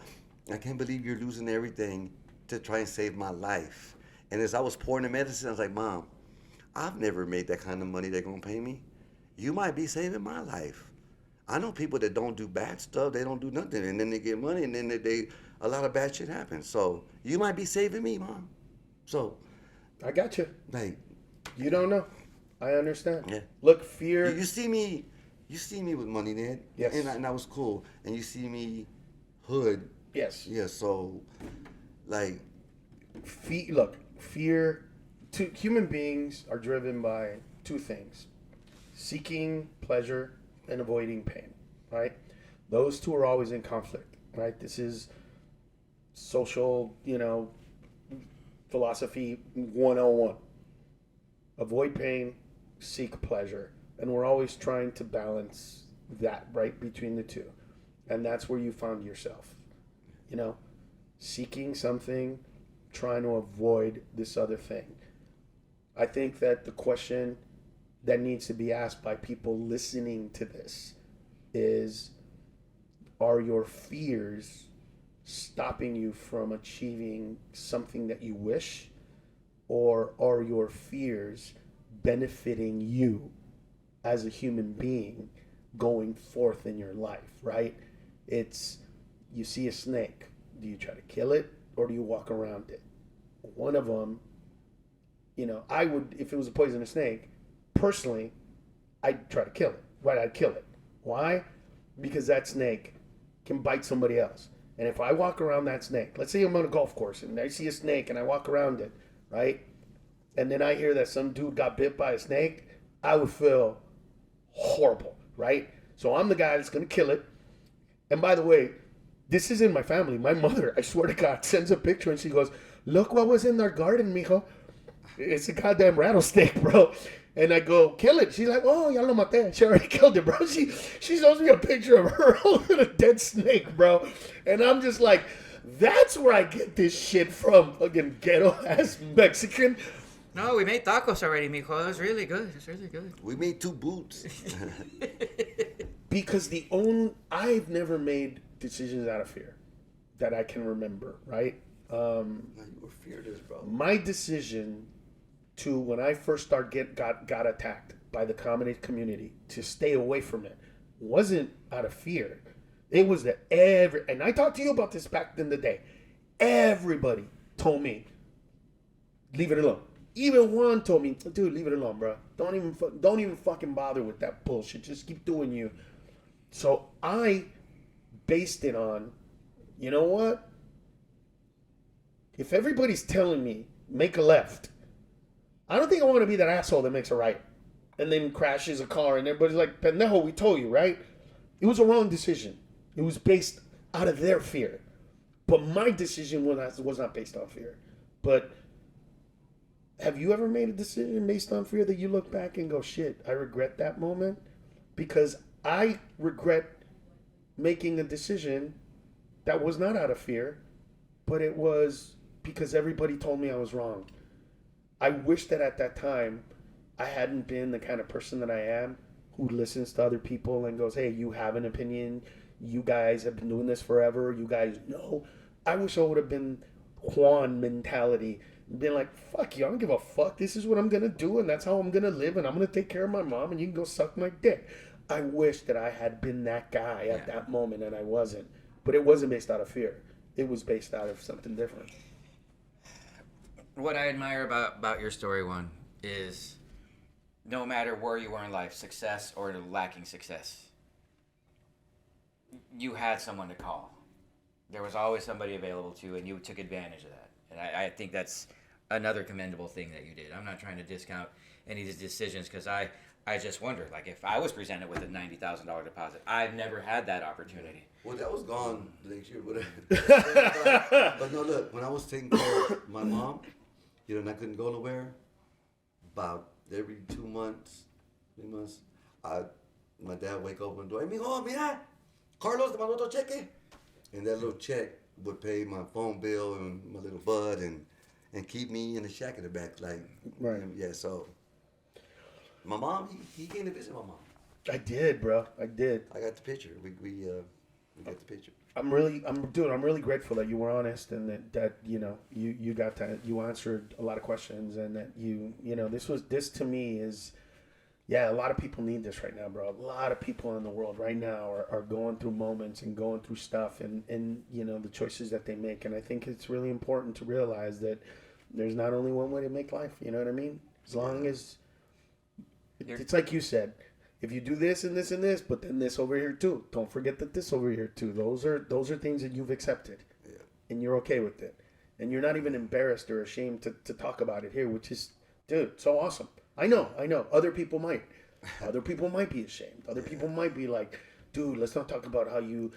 I can't believe you're losing everything to try and save my life. And as I was pouring the medicine, I was like, Mom, I've never made that kind of money they're gonna pay me. You might be saving my life. I know people that don't do bad stuff, they don't do nothing, and then they get money, and then a lot of bad shit happens. So you might be saving me, Mom. So, I got you. like, You don't know. I understand. Yeah. Look, fear. you see me with money, Ned. Yes. And that was cool. And you see me hood. Yes. Yeah, so, like, Fear. Human beings are driven by two things: seeking pleasure and avoiding pain. Right? Those two are always in conflict. Right? This is social, philosophy 101. Avoid pain, seek pleasure, and we're always trying to balance that, right, between the two. And that's where you found yourself. Seeking something, trying to avoid this other thing. I think that the question that needs to be asked by people listening to this is, are your fears stopping you from achieving something that you wish, or are your fears benefiting you as a human being going forth in your life, right? It's, you see a snake, do you try to kill it or do you walk around it? one of them, I would, if it was a poisonous snake, personally, I'd try to kill it. Right? I'd kill it. Why? Because that snake can bite somebody else. And if I walk around that snake, let's say I'm on a golf course and I see a snake and I walk around it, right? And then I hear that some dude got bit by a snake, I would feel horrible, right? So I'm the guy that's going to kill it. And by the way, this is in my family. My mother, I swear to God, sends a picture and she goes, look what was in their garden, mijo. It's a goddamn rattlesnake, bro. And I go, kill it. She's like, oh, ya lo maté. She already killed it, bro. She shows me a picture of her holding a dead snake, bro. And I'm just like, that's where I get this shit from. Fucking ghetto-ass Mexican. No, we made tacos already, mijo. It was really good. It's really good. We made 2 boots. Because I've never made decisions out of fear that I can remember, right? You were fearless, bro. My decision to, when I first got attacked by the comedy community, to stay away from it wasn't out of fear. It was that and I talked to you about this back in the day. Everybody told me, leave it alone. Even Juan told me, dude, leave it alone, bro. Don't even fucking bother with that bullshit. Just keep doing you. So I based it on, you know what? If everybody's telling me make a left, I don't think I want to be that asshole that makes a right and then crashes a car and everybody's like, pendejo, we told you, right? It was a wrong decision. It was based out of their fear. But my decision was not based on fear. But have you ever made a decision based on fear that you look back and go, shit, I regret that moment? Because I regret making a decision that was not out of fear, but it was because everybody told me I was wrong. I wish that at that time I hadn't been the kind of person that I am who listens to other people and goes, hey, you have an opinion. You guys have been doing this forever. You guys know. I wish I would have been Juan mentality. Been like, fuck you, I don't give a fuck. This is what I'm going to do, and that's how I'm going to live, and I'm going to take care of my mom, and you can go suck my dick. I wish that I had been that guy at that moment, and I wasn't. But it wasn't based out of fear. It was based out of something different. What I admire about your story, Juan, is no matter where you were in life, success or lacking success, you had someone to call. There was always somebody available to you, and you took advantage of that. And I think that's another commendable thing that you did. I'm not trying to discount any of these decisions because I just wonder, like, if I was presented with a $90,000 deposit, I've never had that opportunity. Well, that was gone the next year, whatever. But no, look, when I was taking care of my mom, and I couldn't go nowhere, about every 2 months, 3 months, my dad would wake up and do, hey, mijo, mira, Carlos te mandó otro cheque. And that little check would pay my phone bill and my little bud and keep me in the shack in the back. Like, right. Yeah, so my mom, he came to visit my mom. I did, bro. I did. I got the picture. We got the picture. I'm really grateful that you were honest and that you got that, you answered a lot of questions and that this to me is, a lot of people need this right now, bro. A lot of people in the world right now are going through moments and going through stuff and the choices that they make. And I think it's really important to realize that there's not only one way to make life. You know what I mean? As long as it's like you said, if you do this and this and this, but then this over here too, don't forget that this over here too. Those are things that you've accepted, and you're okay with it, and you're not even embarrassed or ashamed to talk about it here, which is, dude, so awesome. I know. Other people might be ashamed. Other people might be like, dude, let's not talk about how you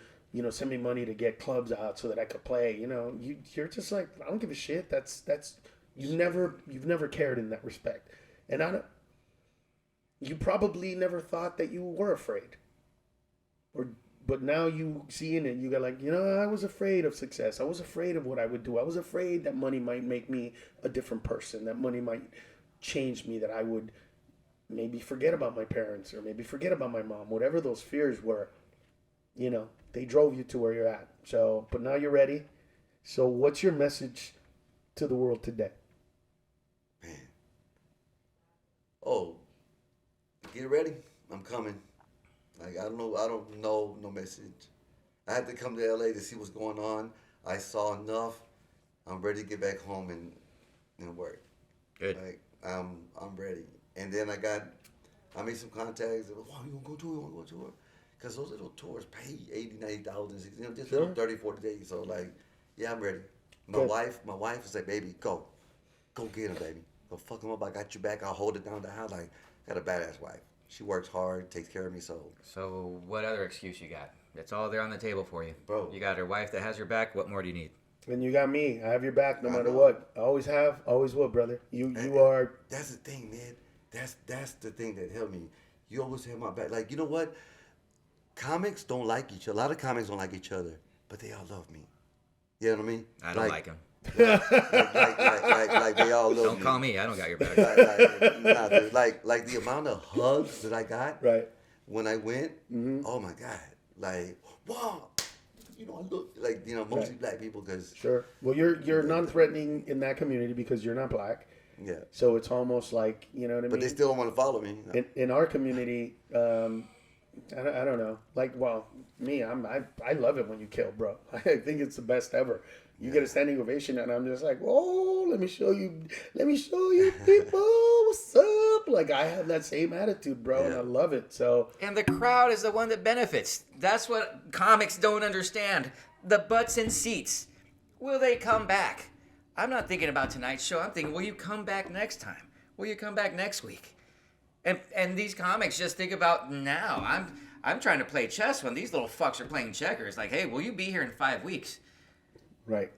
send me money to get clubs out so that I could play. You're just like, I don't give a shit. That's you've never cared in that respect, and you probably never thought that you were afraid. But now you see it and you got like, I was afraid of success. I was afraid of what I would do. I was afraid that money might make me a different person. That money might change me. That I would maybe forget about my parents or maybe forget about my mom. Whatever those fears were, they drove you to where you're at. So, but now you're ready. So what's your message to the world today? Man. Oh. Get ready. I'm coming. Like, I don't know no message. I had to come to LA to see what's going on. I saw enough. I'm ready to get back home and work. Good. Like I'm ready. And then I made some contacts. Wow, you want to go tour? You want to go tour? Because those little tours pay 80, 90,000, just Sure. 30, 40 days. So like, yeah, I'm ready. My Good. wife is like, baby, go get him, baby. Go fuck him up. I got you back. I'll hold it down the house. Like, got a badass wife. She works hard, takes care of me. So what other excuse you got? It's all there on the table for you. Bro. You got a wife that has your back. What more do you need? And you got me. I have your back no I matter know. what. I always have, always will, brother. You are. That's the thing, man. That's the thing that helped me. You always have my back. Like, you know what? Comics don't like each other. A lot of comics don't like each other, but they all love me. You know what I mean? I don't like him. Like they all love me. Don't call me. I don't got your back. Like the amount of hugs that I got Right. when I went. Oh my God! Like, wow. You know, I look like, you know, mostly black people because. Sure. Well, you're non-threatening in that community because you're not black. Yeah. So it's almost like, you know what I mean? But they still don't want to follow me. In our community, I don't know. Like, well, me, I love it when you kill, bro. I think it's the best ever. You get a standing ovation, and I'm just like, oh, let me show you people, what's up? Like, I have that same attitude, bro, and I love it. So, And the crowd is the one that benefits. That's what comics don't understand. The butts in seats. Will they come back? I'm not thinking about tonight's show. I'm thinking, will you come back next time? Will you come back next week? And these comics just think about now. I'm trying to play chess when these little fucks are playing checkers. Like, hey, will you be here in 5 weeks? right.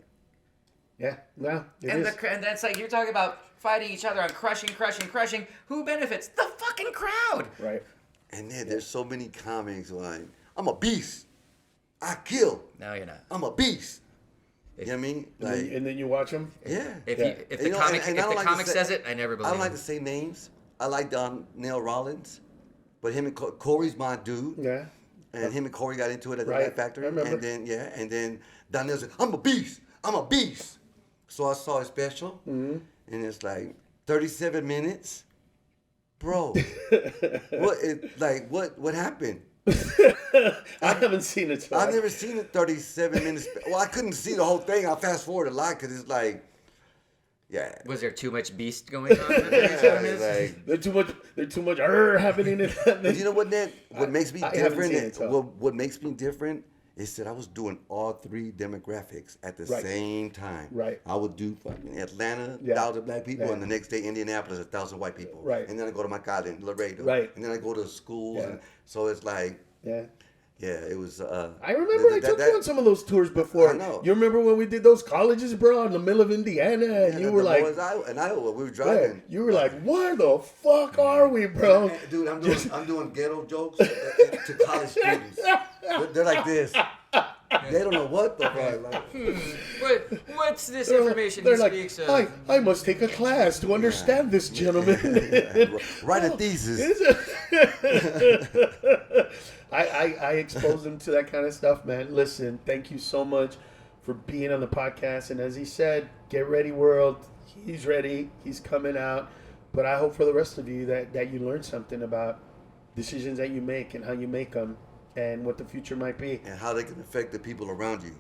Yeah, no, it And is. and that's like you're talking about fighting each other on crushing. Who benefits? The fucking crowd. Right. And then there's so many comics like, I'm a beast. I kill. No, you're not. I'm a beast. You know what I mean? Like, And then you watch them. yeah. If And the you know, comic and I don't like to comic says it, I never I believe don't like it. to say names. I like Neil Rollins, but him and Corey's my dude. Yeah. And him and Corey got into it at the Right. Laugh Factory. I remember. And then Donnell said, I'm a beast. So I saw his special, and it's like 37 minutes. Bro, what happened? I haven't seen it. So I've never seen a 37 minutes. Well, I couldn't see the whole thing. I fast forward a lot because it's like, yeah. Was there too much beast going on? For 37 minutes? Like, There's too much happening in that. but you know what, Ned? What makes me I haven't different? seen it, so. What makes me different is that I was doing all three demographics at the Right. same time. Right. I would do fucking Atlanta, Yeah. 1,000 black people, Yeah. and the next day Indianapolis, 1,000 white people. Right. And then I go to my college in Laredo. Right. And then I go to schools. Yeah. And so it's like, Yeah. yeah, it was. I remember I took you on some of those tours before. I know. You remember when we did those colleges, bro, in the middle of Indiana, and you were like, in Iowa, we were yeah, driving. you were like, where the fuck are we, bro? Dude, I'm doing ghetto jokes to college students. They're like this. They don't know what the fuck. Like, What's this information They're he like, speaks of? I must take a class to understand this, gentleman. write a thesis. I expose them to that kind of stuff, man. Listen, thank you so much for being on the podcast. And as he said, get ready, world. He's ready. He's coming out. But I hope for the rest of you that you learn something about decisions that you make and how you make them and what the future might be. And how they can affect the people around you.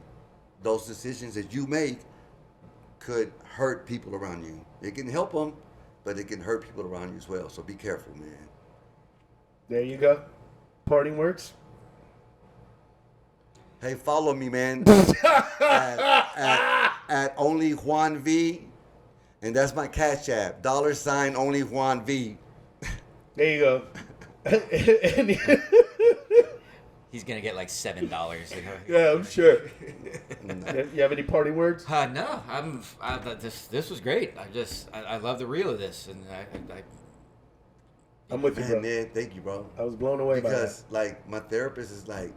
Those decisions that you make could hurt people around you. It can help them, but it can hurt people around you as well. So be careful, man. There you go. Parting words. Hey, follow me, man. at only Juan V, and that's my Cash App. $ only Juan V. There you go. He's gonna get like $7. Yeah, I'm sure. You have any parting words? No, this was great. I love the reel of this, and I'm with you, bro. Man, thank you, bro. I was blown away by that. Because, like, my therapist is like,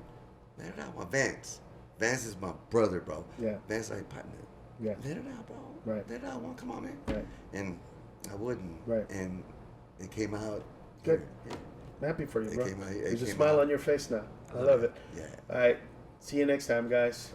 man, I want Vance. Vance is my brother, bro. Yeah. Vance like, partner. Yeah. Let it out, bro. Right. Let it out. Come on, man. Right. And I wouldn't. Right. And it came out. Good. Yeah. I'm happy for you, bro. It came There's a came smile out. on your face now. I love it. Yeah. All right. See you next time, guys.